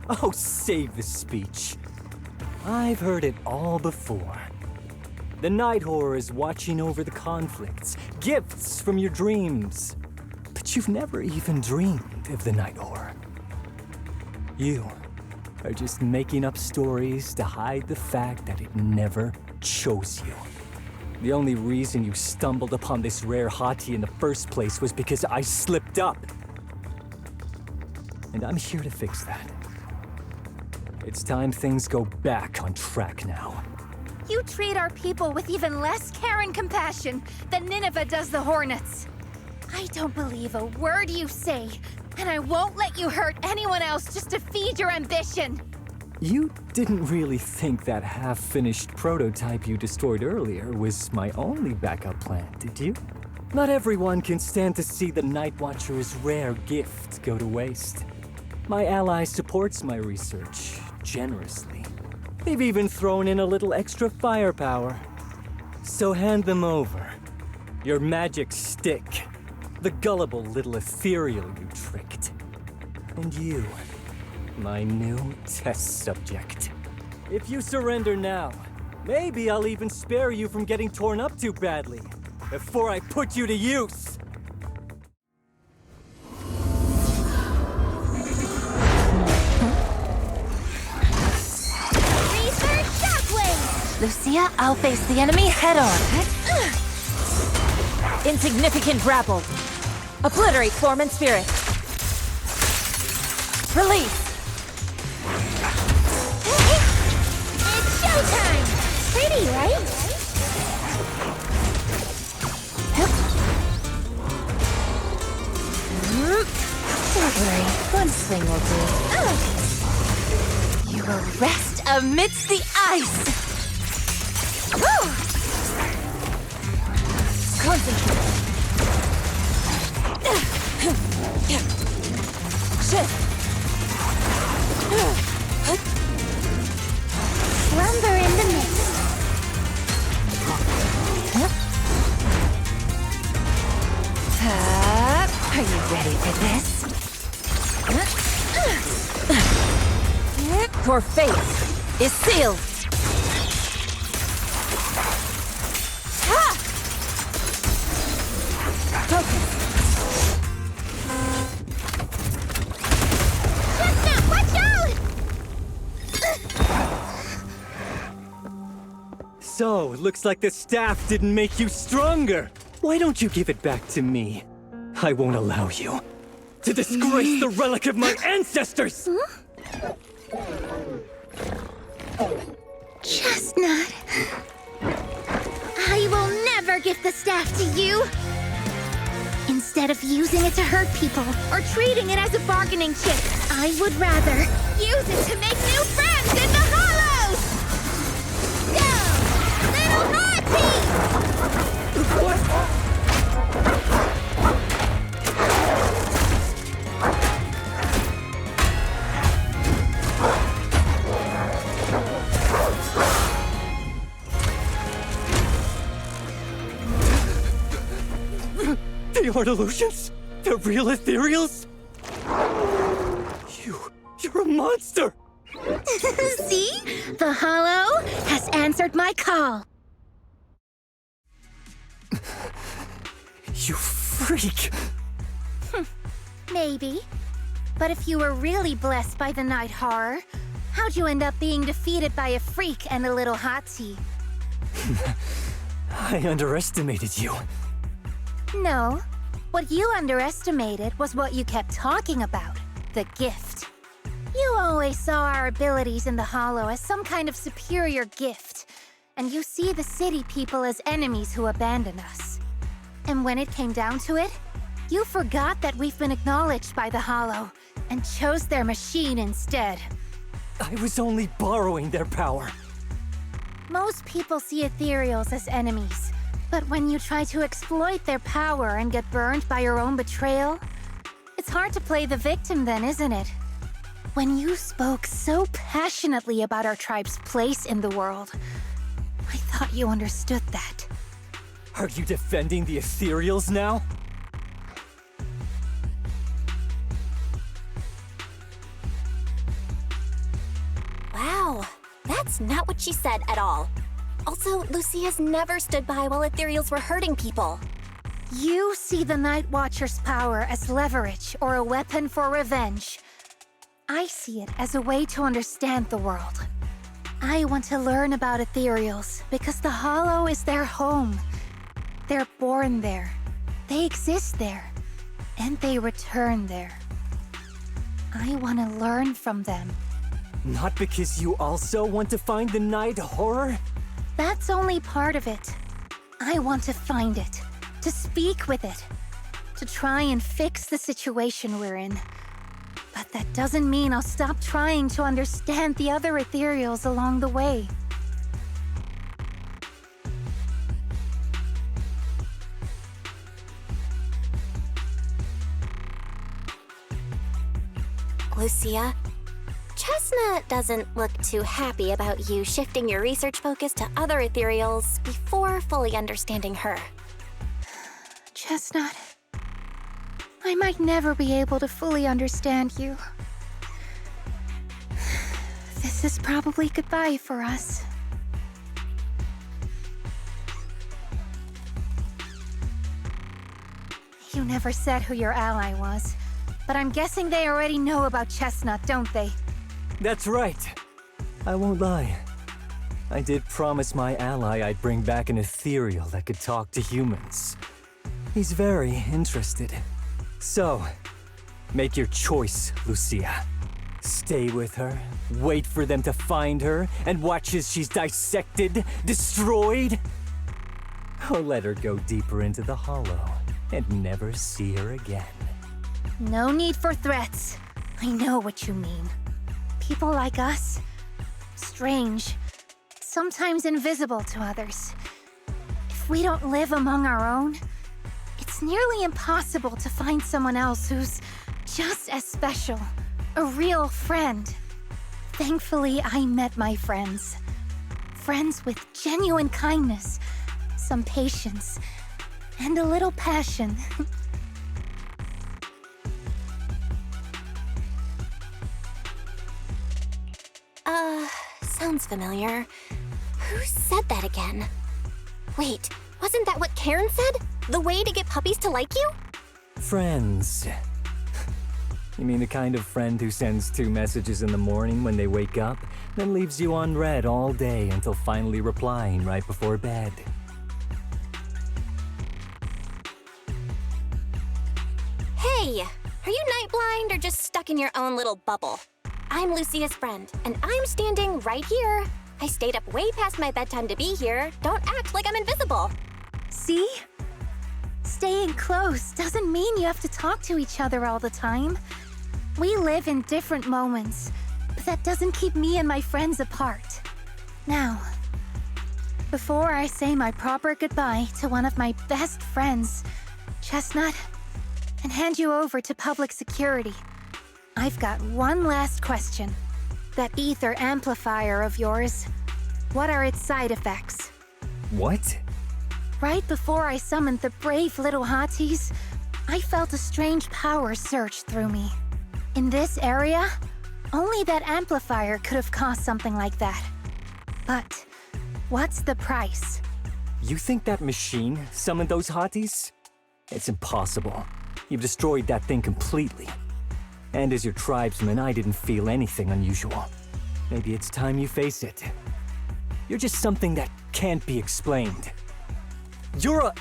Oh, save the speech. I've heard it all before. The Night Horror is watching over the conflicts, gifts from your dreams. But you've never even dreamed of the Night Horror. You are just making up stories to hide the fact that it never chose you. The only reason you stumbled upon this rare hottie in the first place was because I slipped up. And I'm here to fix that. It's time things go back on track now. You treat our people with even less care and compassion than Nineveh does the Hornets. I don't believe a word you say, and I won't let you hurt anyone else just to feed your ambition. You didn't really think that half-finished prototype you destroyed earlier was my only backup plan, did you? Not everyone can stand to see the Night Watcher's rare gift go to waste. My ally supports my research generously. They've even thrown in a little extra firepower. So hand them over. Your magic stick. The gullible little ethereal you tricked. And you, my new test subject. If you surrender now, maybe I'll even spare you from getting torn up too badly before I put you to use. Lucia, I'll face the enemy head-on. Insignificant grapple. Obliterate form and spirit. Release. It's showtime! Pretty, right? Don't worry, one swing will rest amidst the ice. Woo! Concentrate. Shift. Slumber in the mist. Are you ready for this? Your fate is sealed. Focus. Chestnut, watch out! So, looks like the staff didn't make you stronger. Why don't you give it back to me? I won't allow you to disgrace the relic of my ancestors! Chestnut. I will never give the staff to you. Instead of using it to hurt people or treating it as a bargaining chip, I would rather use it to make new friends in the hollows! Go, little Hottie! They are illusions? The real ethereals? You're a monster! See? The hollow has answered my call. You freak! Maybe. But if you were really blessed by the night horror, how'd you end up being defeated by a freak and a little hot tea? I underestimated you. No. What you underestimated was what you kept talking about, the gift. You always saw our abilities in the Hollow as some kind of superior gift, and you see the city people as enemies who abandon us. And when it came down to it, you forgot that we've been acknowledged by the Hollow, and chose their machine instead. I was only borrowing their power. Most people see ethereals as enemies, but when you try to exploit their power and get burned by your own betrayal, it's hard to play the victim then, isn't it? When you spoke so passionately about our tribe's place in the world, I thought you understood that. Are you defending the ethereals now? Wow, that's not what she said at all. Also, Lucia's never stood by while ethereals were hurting people. You see the Night Watcher's power as leverage or a weapon for revenge. I see it as a way to understand the world. I want to learn about ethereals because the Hollow is their home. They're born there, they exist there, and they return there. I want to learn from them. Not because you also want to find the night horror? That's only part of it. I want to find it, to speak with it, to try and fix the situation we're in. But that doesn't mean I'll stop trying to understand the other ethereals along the way. Lucia, Chestnut doesn't look too happy about you shifting your research focus to other ethereals before fully understanding her. Chestnut, I might never be able to fully understand you. This is probably goodbye for us. You never said who your ally was, but I'm guessing they already know about Chestnut, don't they? That's right. I won't lie. I did promise my ally I'd bring back an ethereal that could talk to humans. He's very interested. So, make your choice, Lucia. Stay with her, wait for them to find her, and watch as she's dissected, destroyed? Or let her go deeper into the Hollow and never see her again. No need for threats. I know what you mean. People like us, strange, sometimes invisible to others. If we don't live among our own, it's nearly impossible to find someone else who's just as special, a real friend. Thankfully, I met my friends. Friends with genuine kindness, some patience, and a little passion. Sounds familiar. Who said that again? Wait, wasn't that what Karen said? The way to get puppies to like you? Friends. You mean the kind of friend who sends 2 messages in the morning when they wake up, then leaves you unread all day until finally replying right before bed? Hey, are you night blind or just stuck in your own little bubble? I'm Lucia's friend, and I'm standing right here. I stayed up way past my bedtime to be here. Don't act like I'm invisible. See? Staying close doesn't mean you have to talk to each other all the time. We live in different moments, but that doesn't keep me and my friends apart. Now, before I say my proper goodbye to one of my best friends, Chestnut, and hand you over to public security, I've got one last question. That ether amplifier of yours, what are its side effects? What? Right before I summoned the brave little hotties, I felt a strange power surge through me. In this area, only that amplifier could have caused something like that. But what's the price? You think that machine summoned those hotties? It's impossible. You've destroyed that thing completely. And as your tribesman, I didn't feel anything unusual. Maybe it's time you face it. You're just something that can't be explained. You're a...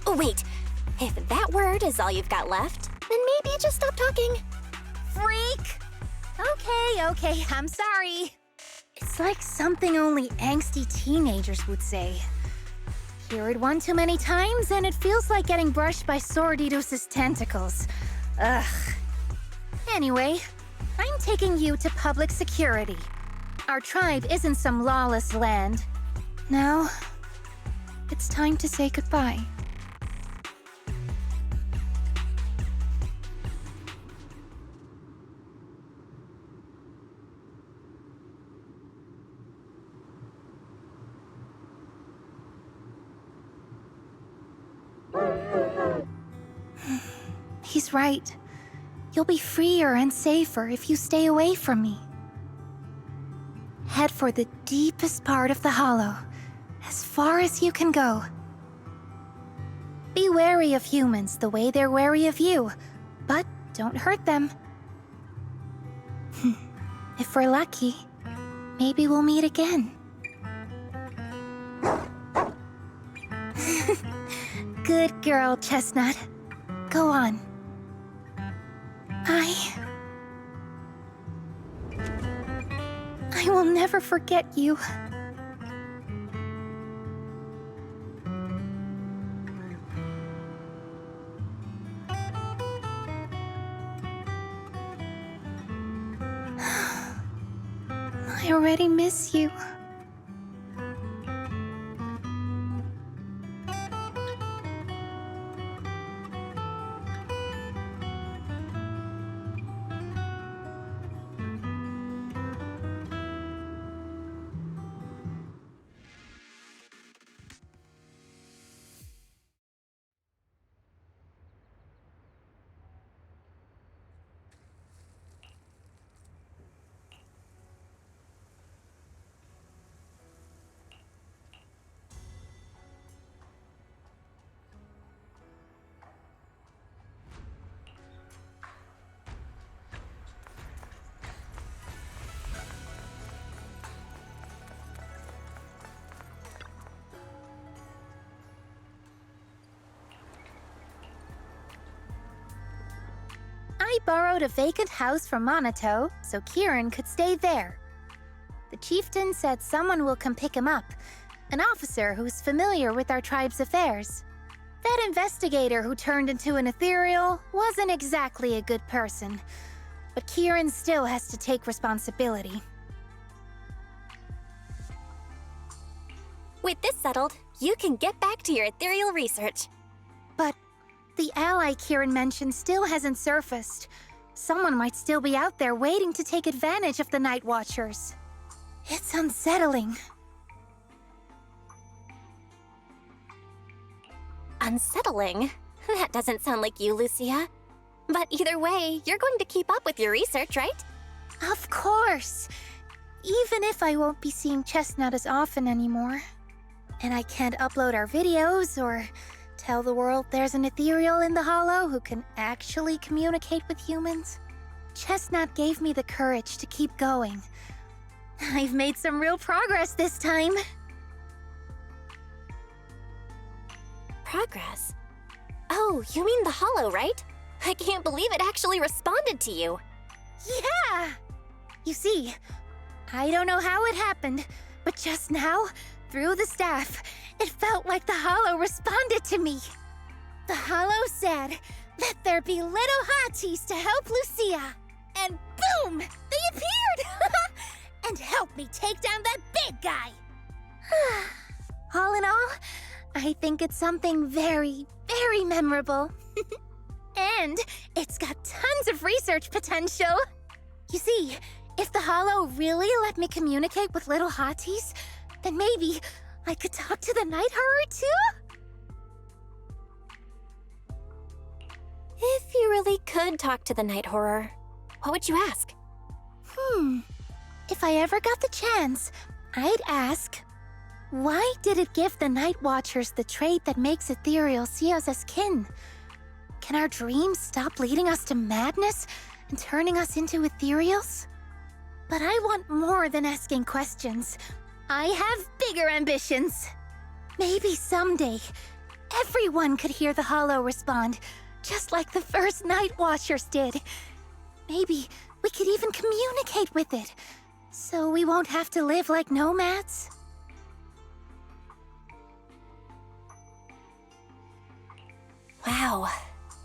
Oh, wait. If that word is all you've got left, then maybe just stop talking. Freak! Okay, I'm sorry. It's like something only angsty teenagers would say. Hear it one too many times, and it feels like getting brushed by Sordidus's tentacles. Ugh. Anyway, I'm taking you to public security. Our tribe isn't some lawless land. Now, it's time to say goodbye. He's right. You'll be freer and safer if you stay away from me. Head for the deepest part of the hollow, as far as you can go. Be wary of humans the way they're wary of you, but don't hurt them. If we're lucky, maybe we'll meet again. Good girl, Chestnut. Go on. I will never forget you. I already miss you. I borrowed a vacant house from Monato so Kieran could stay there. The chieftain said someone will come pick him up, an officer who's familiar with our tribe's affairs. That investigator who turned into an ethereal wasn't exactly a good person. But Kieran still has to take responsibility. With this settled, you can get back to your ethereal research. But the ally Kieran mentioned still hasn't surfaced. Someone might still be out there waiting to take advantage of the Night Watchers. It's unsettling. Unsettling? That doesn't sound like you, Lucia. But either way, you're going to keep up with your research, right? Of course! Even if I won't be seeing Chestnut as often anymore. And I can't upload our videos or tell the world there's an ethereal in the Hollow who can actually communicate with humans. Chestnut gave me the courage to keep going. I've made some real progress this time. Progress? Oh, you mean the Hollow, right? I can't believe it actually responded to you. Yeah! You see, I don't know how it happened, but just now, through the staff, it felt like the Hollow responded to me. The Hollow said, "Let there be little hotties to help Lucia." And boom! They appeared! And helped me take down that big guy! All in all, I think it's something very, very memorable. And it's got tons of research potential. You see, if the Hollow really let me communicate with little hotties, then maybe I could talk to the Night Horror too? If you really could talk to the Night Horror, what would you ask? If I ever got the chance, I'd ask, why did it give the Night Watchers the trait that makes ethereal see us as kin? Can our dreams stop leading us to madness and turning us into ethereals? But I want more than asking questions. I have bigger ambitions. Maybe someday, everyone could hear the Hollow respond, just like the first Night Watchers did. Maybe we could even communicate with it, so we won't have to live like nomads. Wow,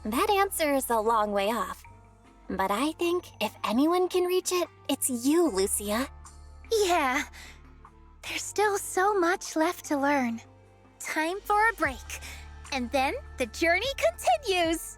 that answer is a long way off. But I think if anyone can reach it, it's you, Lucia. Yeah, there's still so much left to learn. Time for a break, and then the journey continues.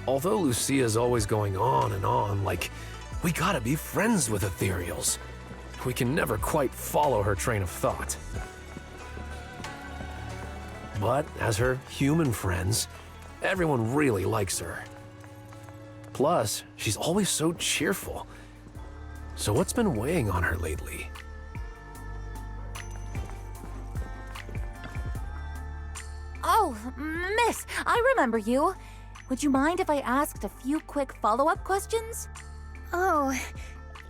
Although Lucia's always going on and on, like, we gotta be friends with ethereals, we can never quite follow her train of thought. But as her human friends, everyone really likes her. Plus, she's always so cheerful. So what's been weighing on her lately? Oh, miss, I remember you. Would you mind if I asked a few quick follow-up questions? Oh,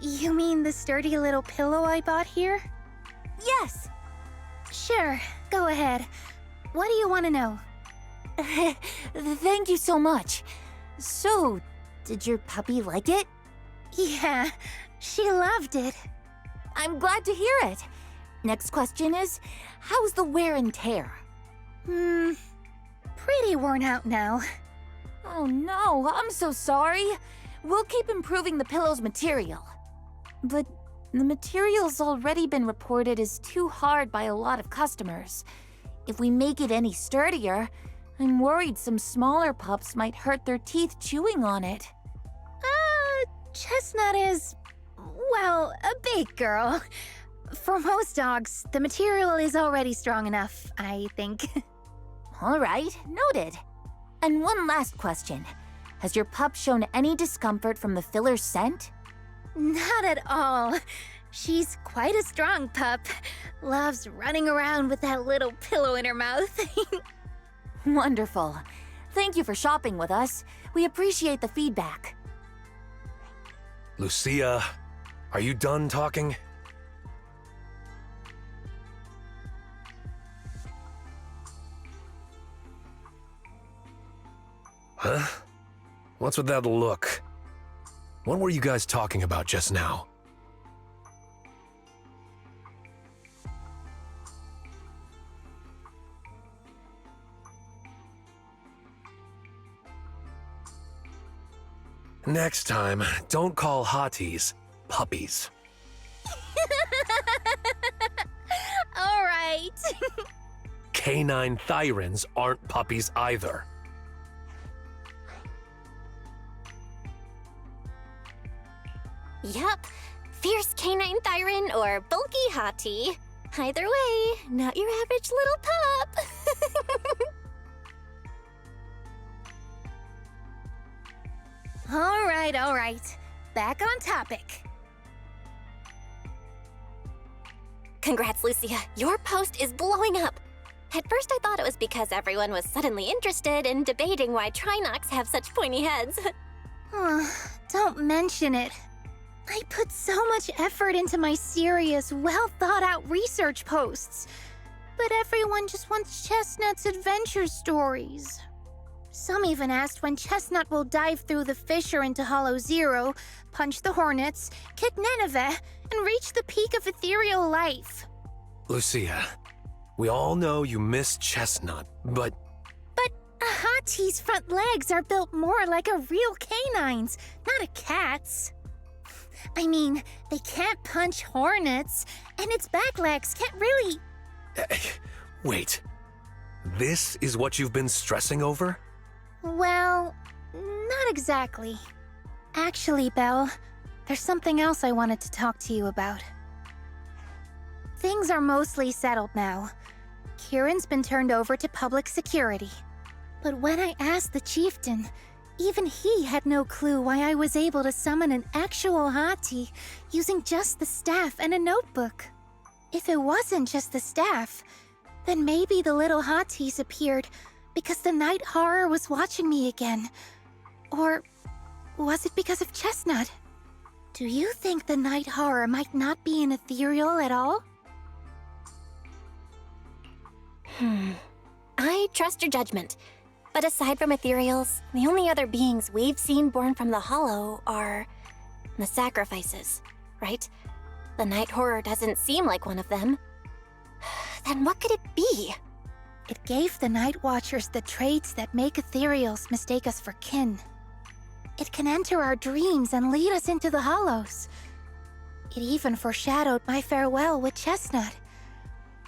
you mean the sturdy little pillow I bought here? Yes. Sure, go ahead. What do you want to know? Thank you so much. So, did your puppy like it? Yeah, she loved it. I'm glad to hear it. Next question is, how's the wear and tear? Pretty worn out now. Oh no, I'm so sorry. We'll keep improving the pillow's material. But the material's already been reported as too hard by a lot of customers. If we make it any sturdier, I'm worried some smaller pups might hurt their teeth chewing on it. Chestnut is, well, a big girl. For most dogs, the material is already strong enough, I think. All right, noted. And one last question. Has your pup shown any discomfort from the filler's scent? Not at all. She's quite a strong pup. Loves running around with that little pillow in her mouth. Wonderful. Thank you for shopping with us. We appreciate the feedback. Lucia, are you done talking? Huh? What's with that look? What were you guys talking about just now? Next time, don't call hotties puppies. All right. Canine thyrans aren't puppies either. Yup. Fierce canine thyran or bulky hottie. Either way, not your average little pup. All right. Back on topic. Congrats, Lucia. Your post is blowing up. At first, I thought it was because everyone was suddenly interested in debating why Trinocs have such pointy heads. Don't mention it. I put so much effort into my serious, well-thought-out research posts. But everyone just wants Chestnut's adventure stories. Some even asked when Chestnut will dive through the fissure into Hollow Zero, punch the Hornets, kick Nineveh, and reach the peak of ethereal life. Lucia, we all know you miss Chestnut, but... But a Hattie's front legs are built more like a real canine's, not a cat's. I mean, they can't punch Hornets, and its back legs can't really... Wait. This is what you've been stressing over? Well, not exactly. Actually, Belle, there's something else I wanted to talk to you about. Things are mostly settled now. Kieran's been turned over to public security. But when I asked the chieftain, even he had no clue why I was able to summon an actual Hati using just the staff and a notebook. If it wasn't just the staff, then maybe the little Hatis appeared because the night horror was watching me again. Or was it because of Chestnut? Do you think the night horror might not be an ethereal at all? I trust your judgment. But aside from ethereals, the only other beings we've seen born from the Hollow are the sacrifices, right? The night horror doesn't seem like one of them. Then what could it be? It gave the Night Watchers the traits that make ethereals mistake us for kin. It can enter our dreams and lead us into the Hollows. It even foreshadowed my farewell with Chestnut.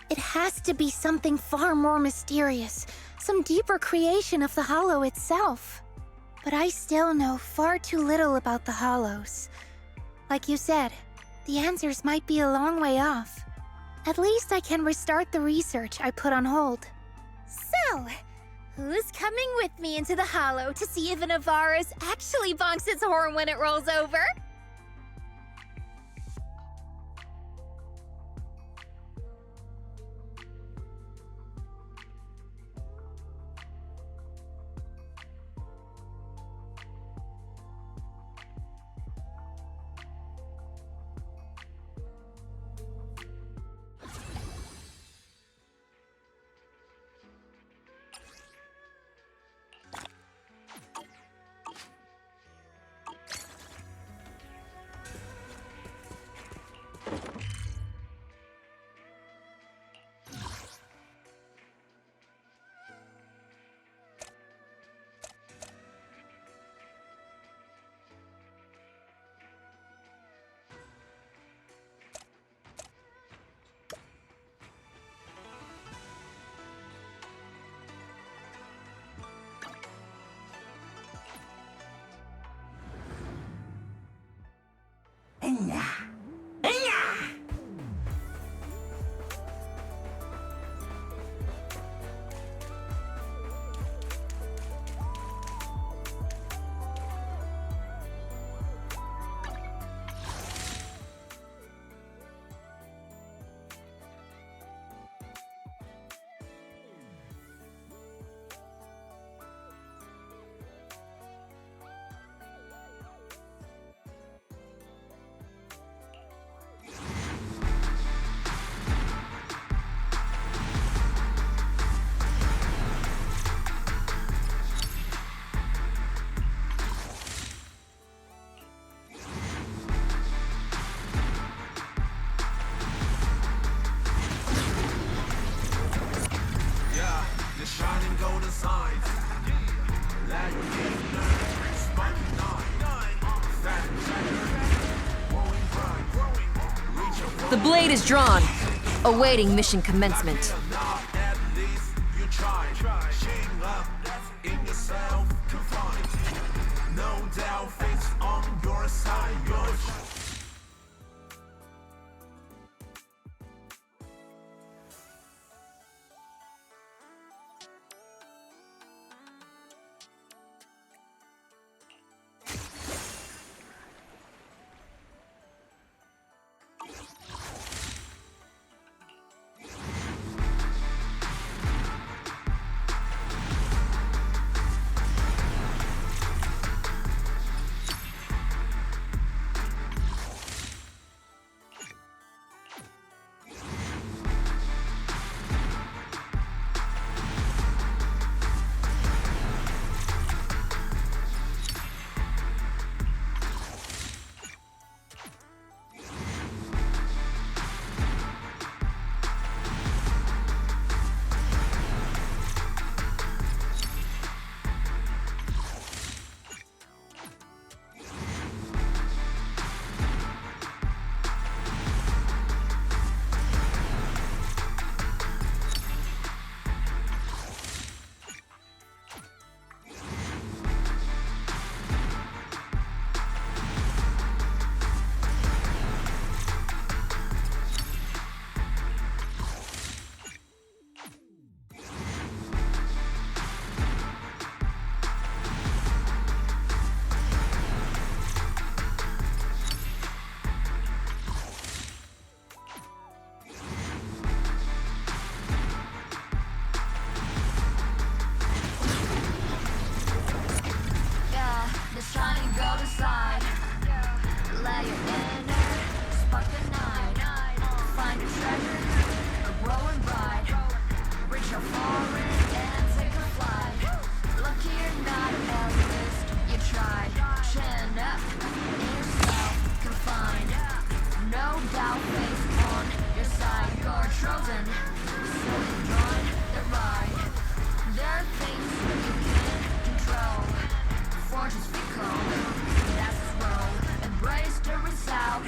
It has to be something far more mysterious, some deeper creation of the Hollow itself. But I still know far too little about the Hollows. Like you said, the answers might be a long way off. At least I can restart the research I put on hold. So, who's coming with me into the Hollow to see if an Avaris actually bonks its horn when it rolls over? The blade is drawn, awaiting mission commencement.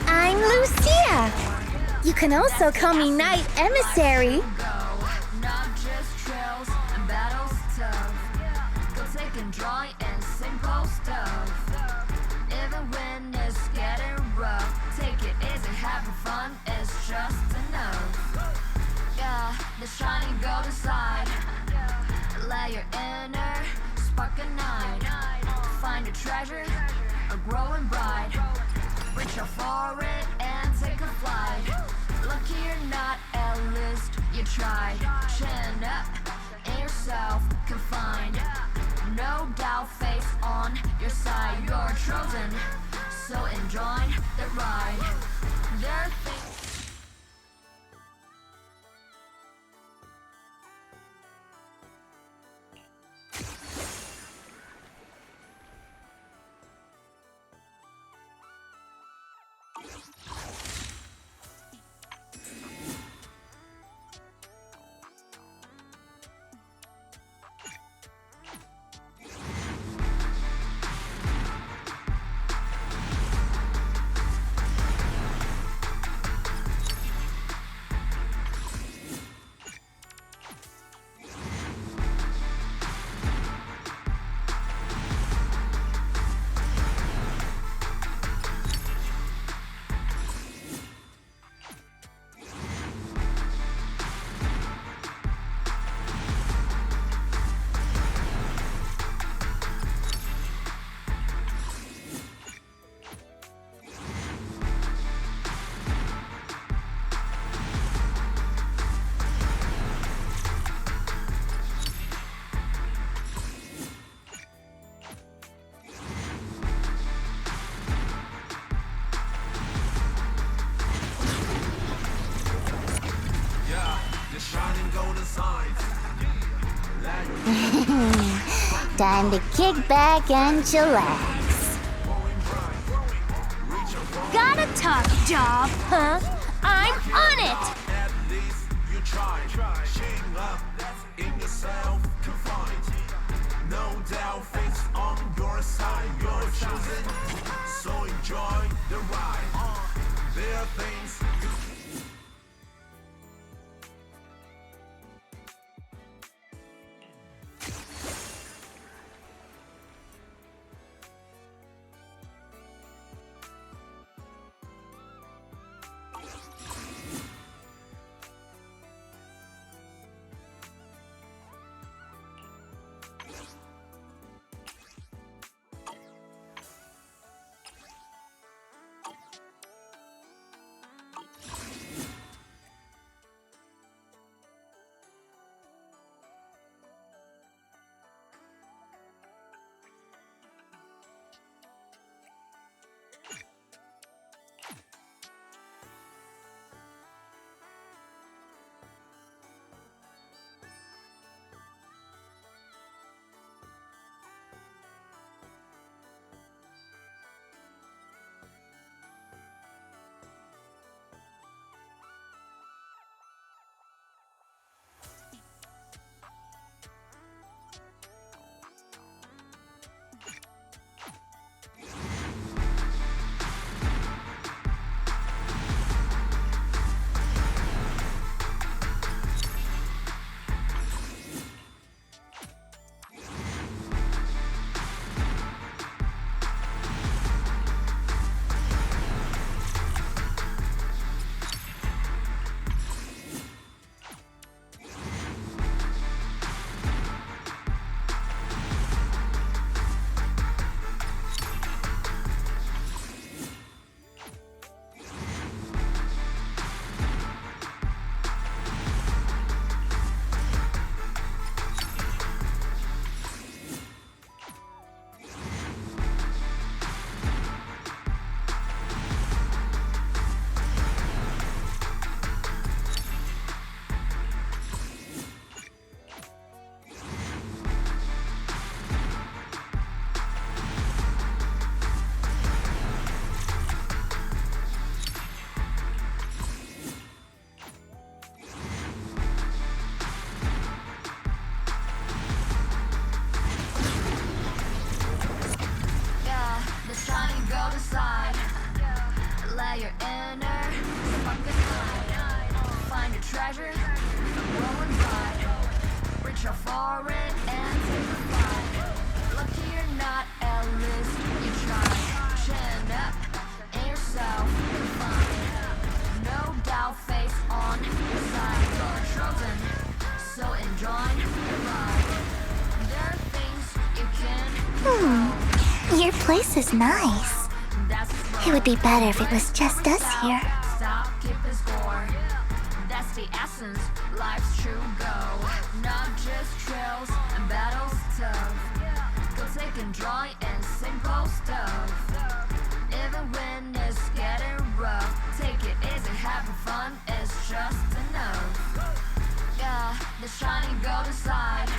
I'm Lucia. You can also call me Knight Emissary. The shiny golden side. Let your inner spark ignite. Find a treasure, a growing bright. Reach out for it and take a flight. Lucky you're not a list, you tried. Chin up, in yourself confined. No doubt, face on your side. You're chosen, so enjoy the ride. There are things. Time to kick back and chillax. Got a tough job, huh? I'm on it! Let your inner spark ignite. Find a treasure, growing bright. Reach out for it and take a flight. Lucky you're not at least you try. Chin up in yourself and find. No doubt, face on your side. You're chosen, so enjoy the ride. There are things you can Your place is nice. It would be better if it was just us here. Stop, keeping score. That's the essence, life's true go. Not just trails and battles tough. Go taking joy in simple stuff. Even when it's getting rough, take it easy, having fun is just enough. Yeah, the shining golden side.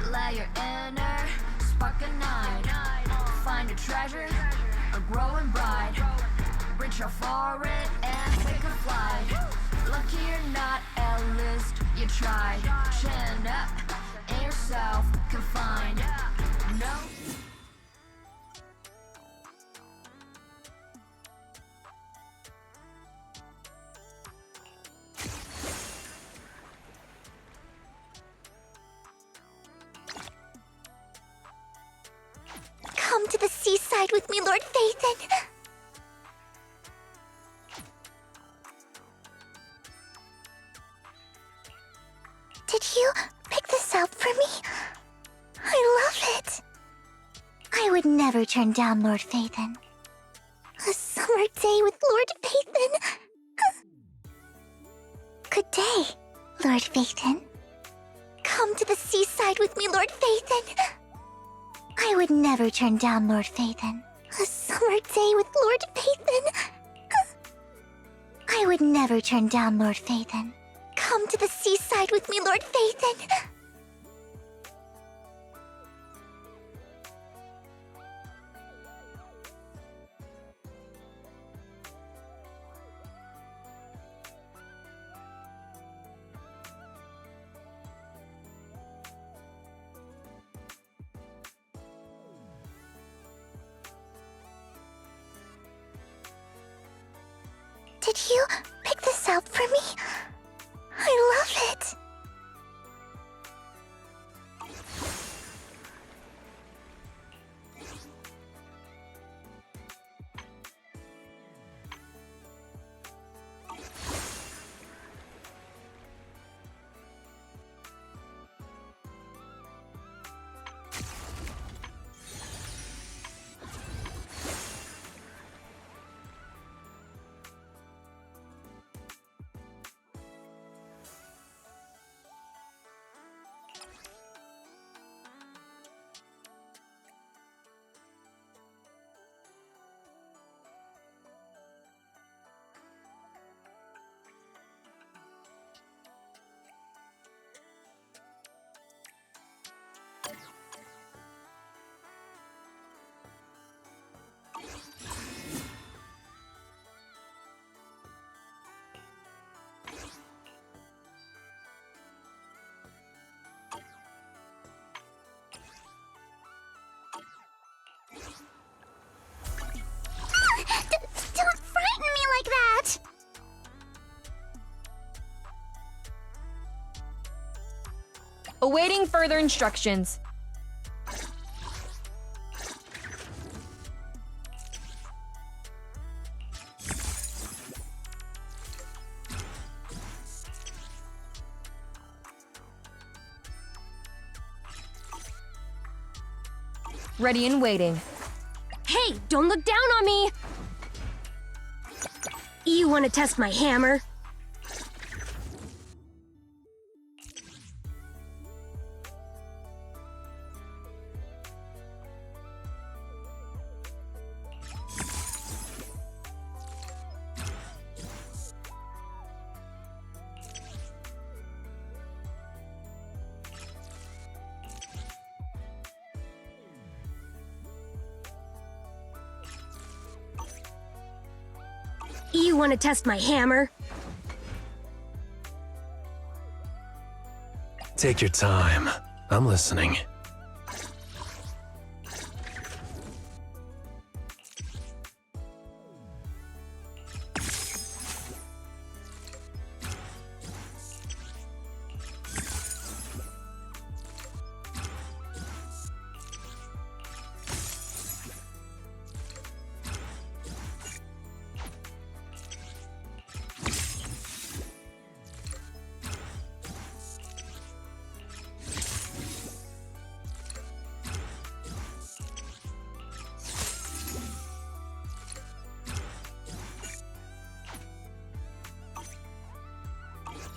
Let your inner spark ignite. Find a treasure, a growing bright. Reach out for it and take a flight. Lucky you're not, at least you tried. Chin up in yourself, confined. No. Come to the seaside with me, Lord Phaethon. Did you pick this out for me? I love it. I would never turn down Lord Phaethon. A summer day with Lord Phaethon. Good day, Lord Phaethon. Come to the seaside with me, Lord Phaethon. I would never turn down Lord Phaethon. A summer day with Lord Phaethon. I would never turn down Lord Phaethon. Come to the seaside with me, Lord Phaethon. Did you pick this out for me? I love it. Don't frighten me like that! Awaiting further instructions. Ready and waiting. Hey, don't look down on me! You want to test my hammer? You want to test my hammer? Take your time. I'm listening.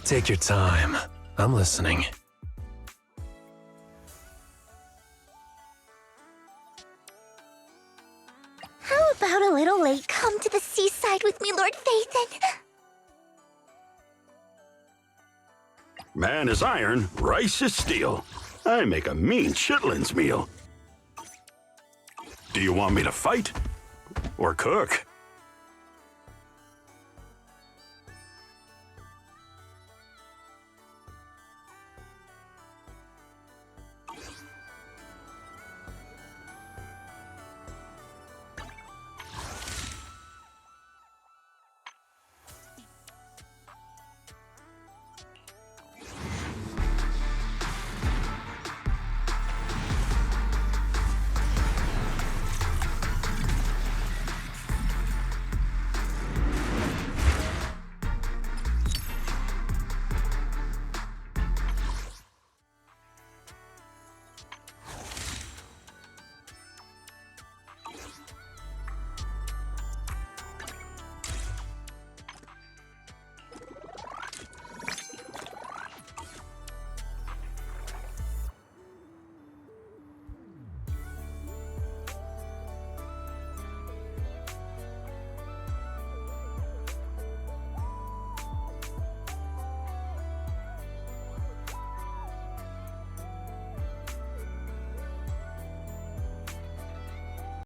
Take your time. I'm listening. How about a little late come to the seaside with me, Lord Phaethon? Man is iron, rice is steel. I make a mean chitlins meal. Do you want me to fight? Or cook?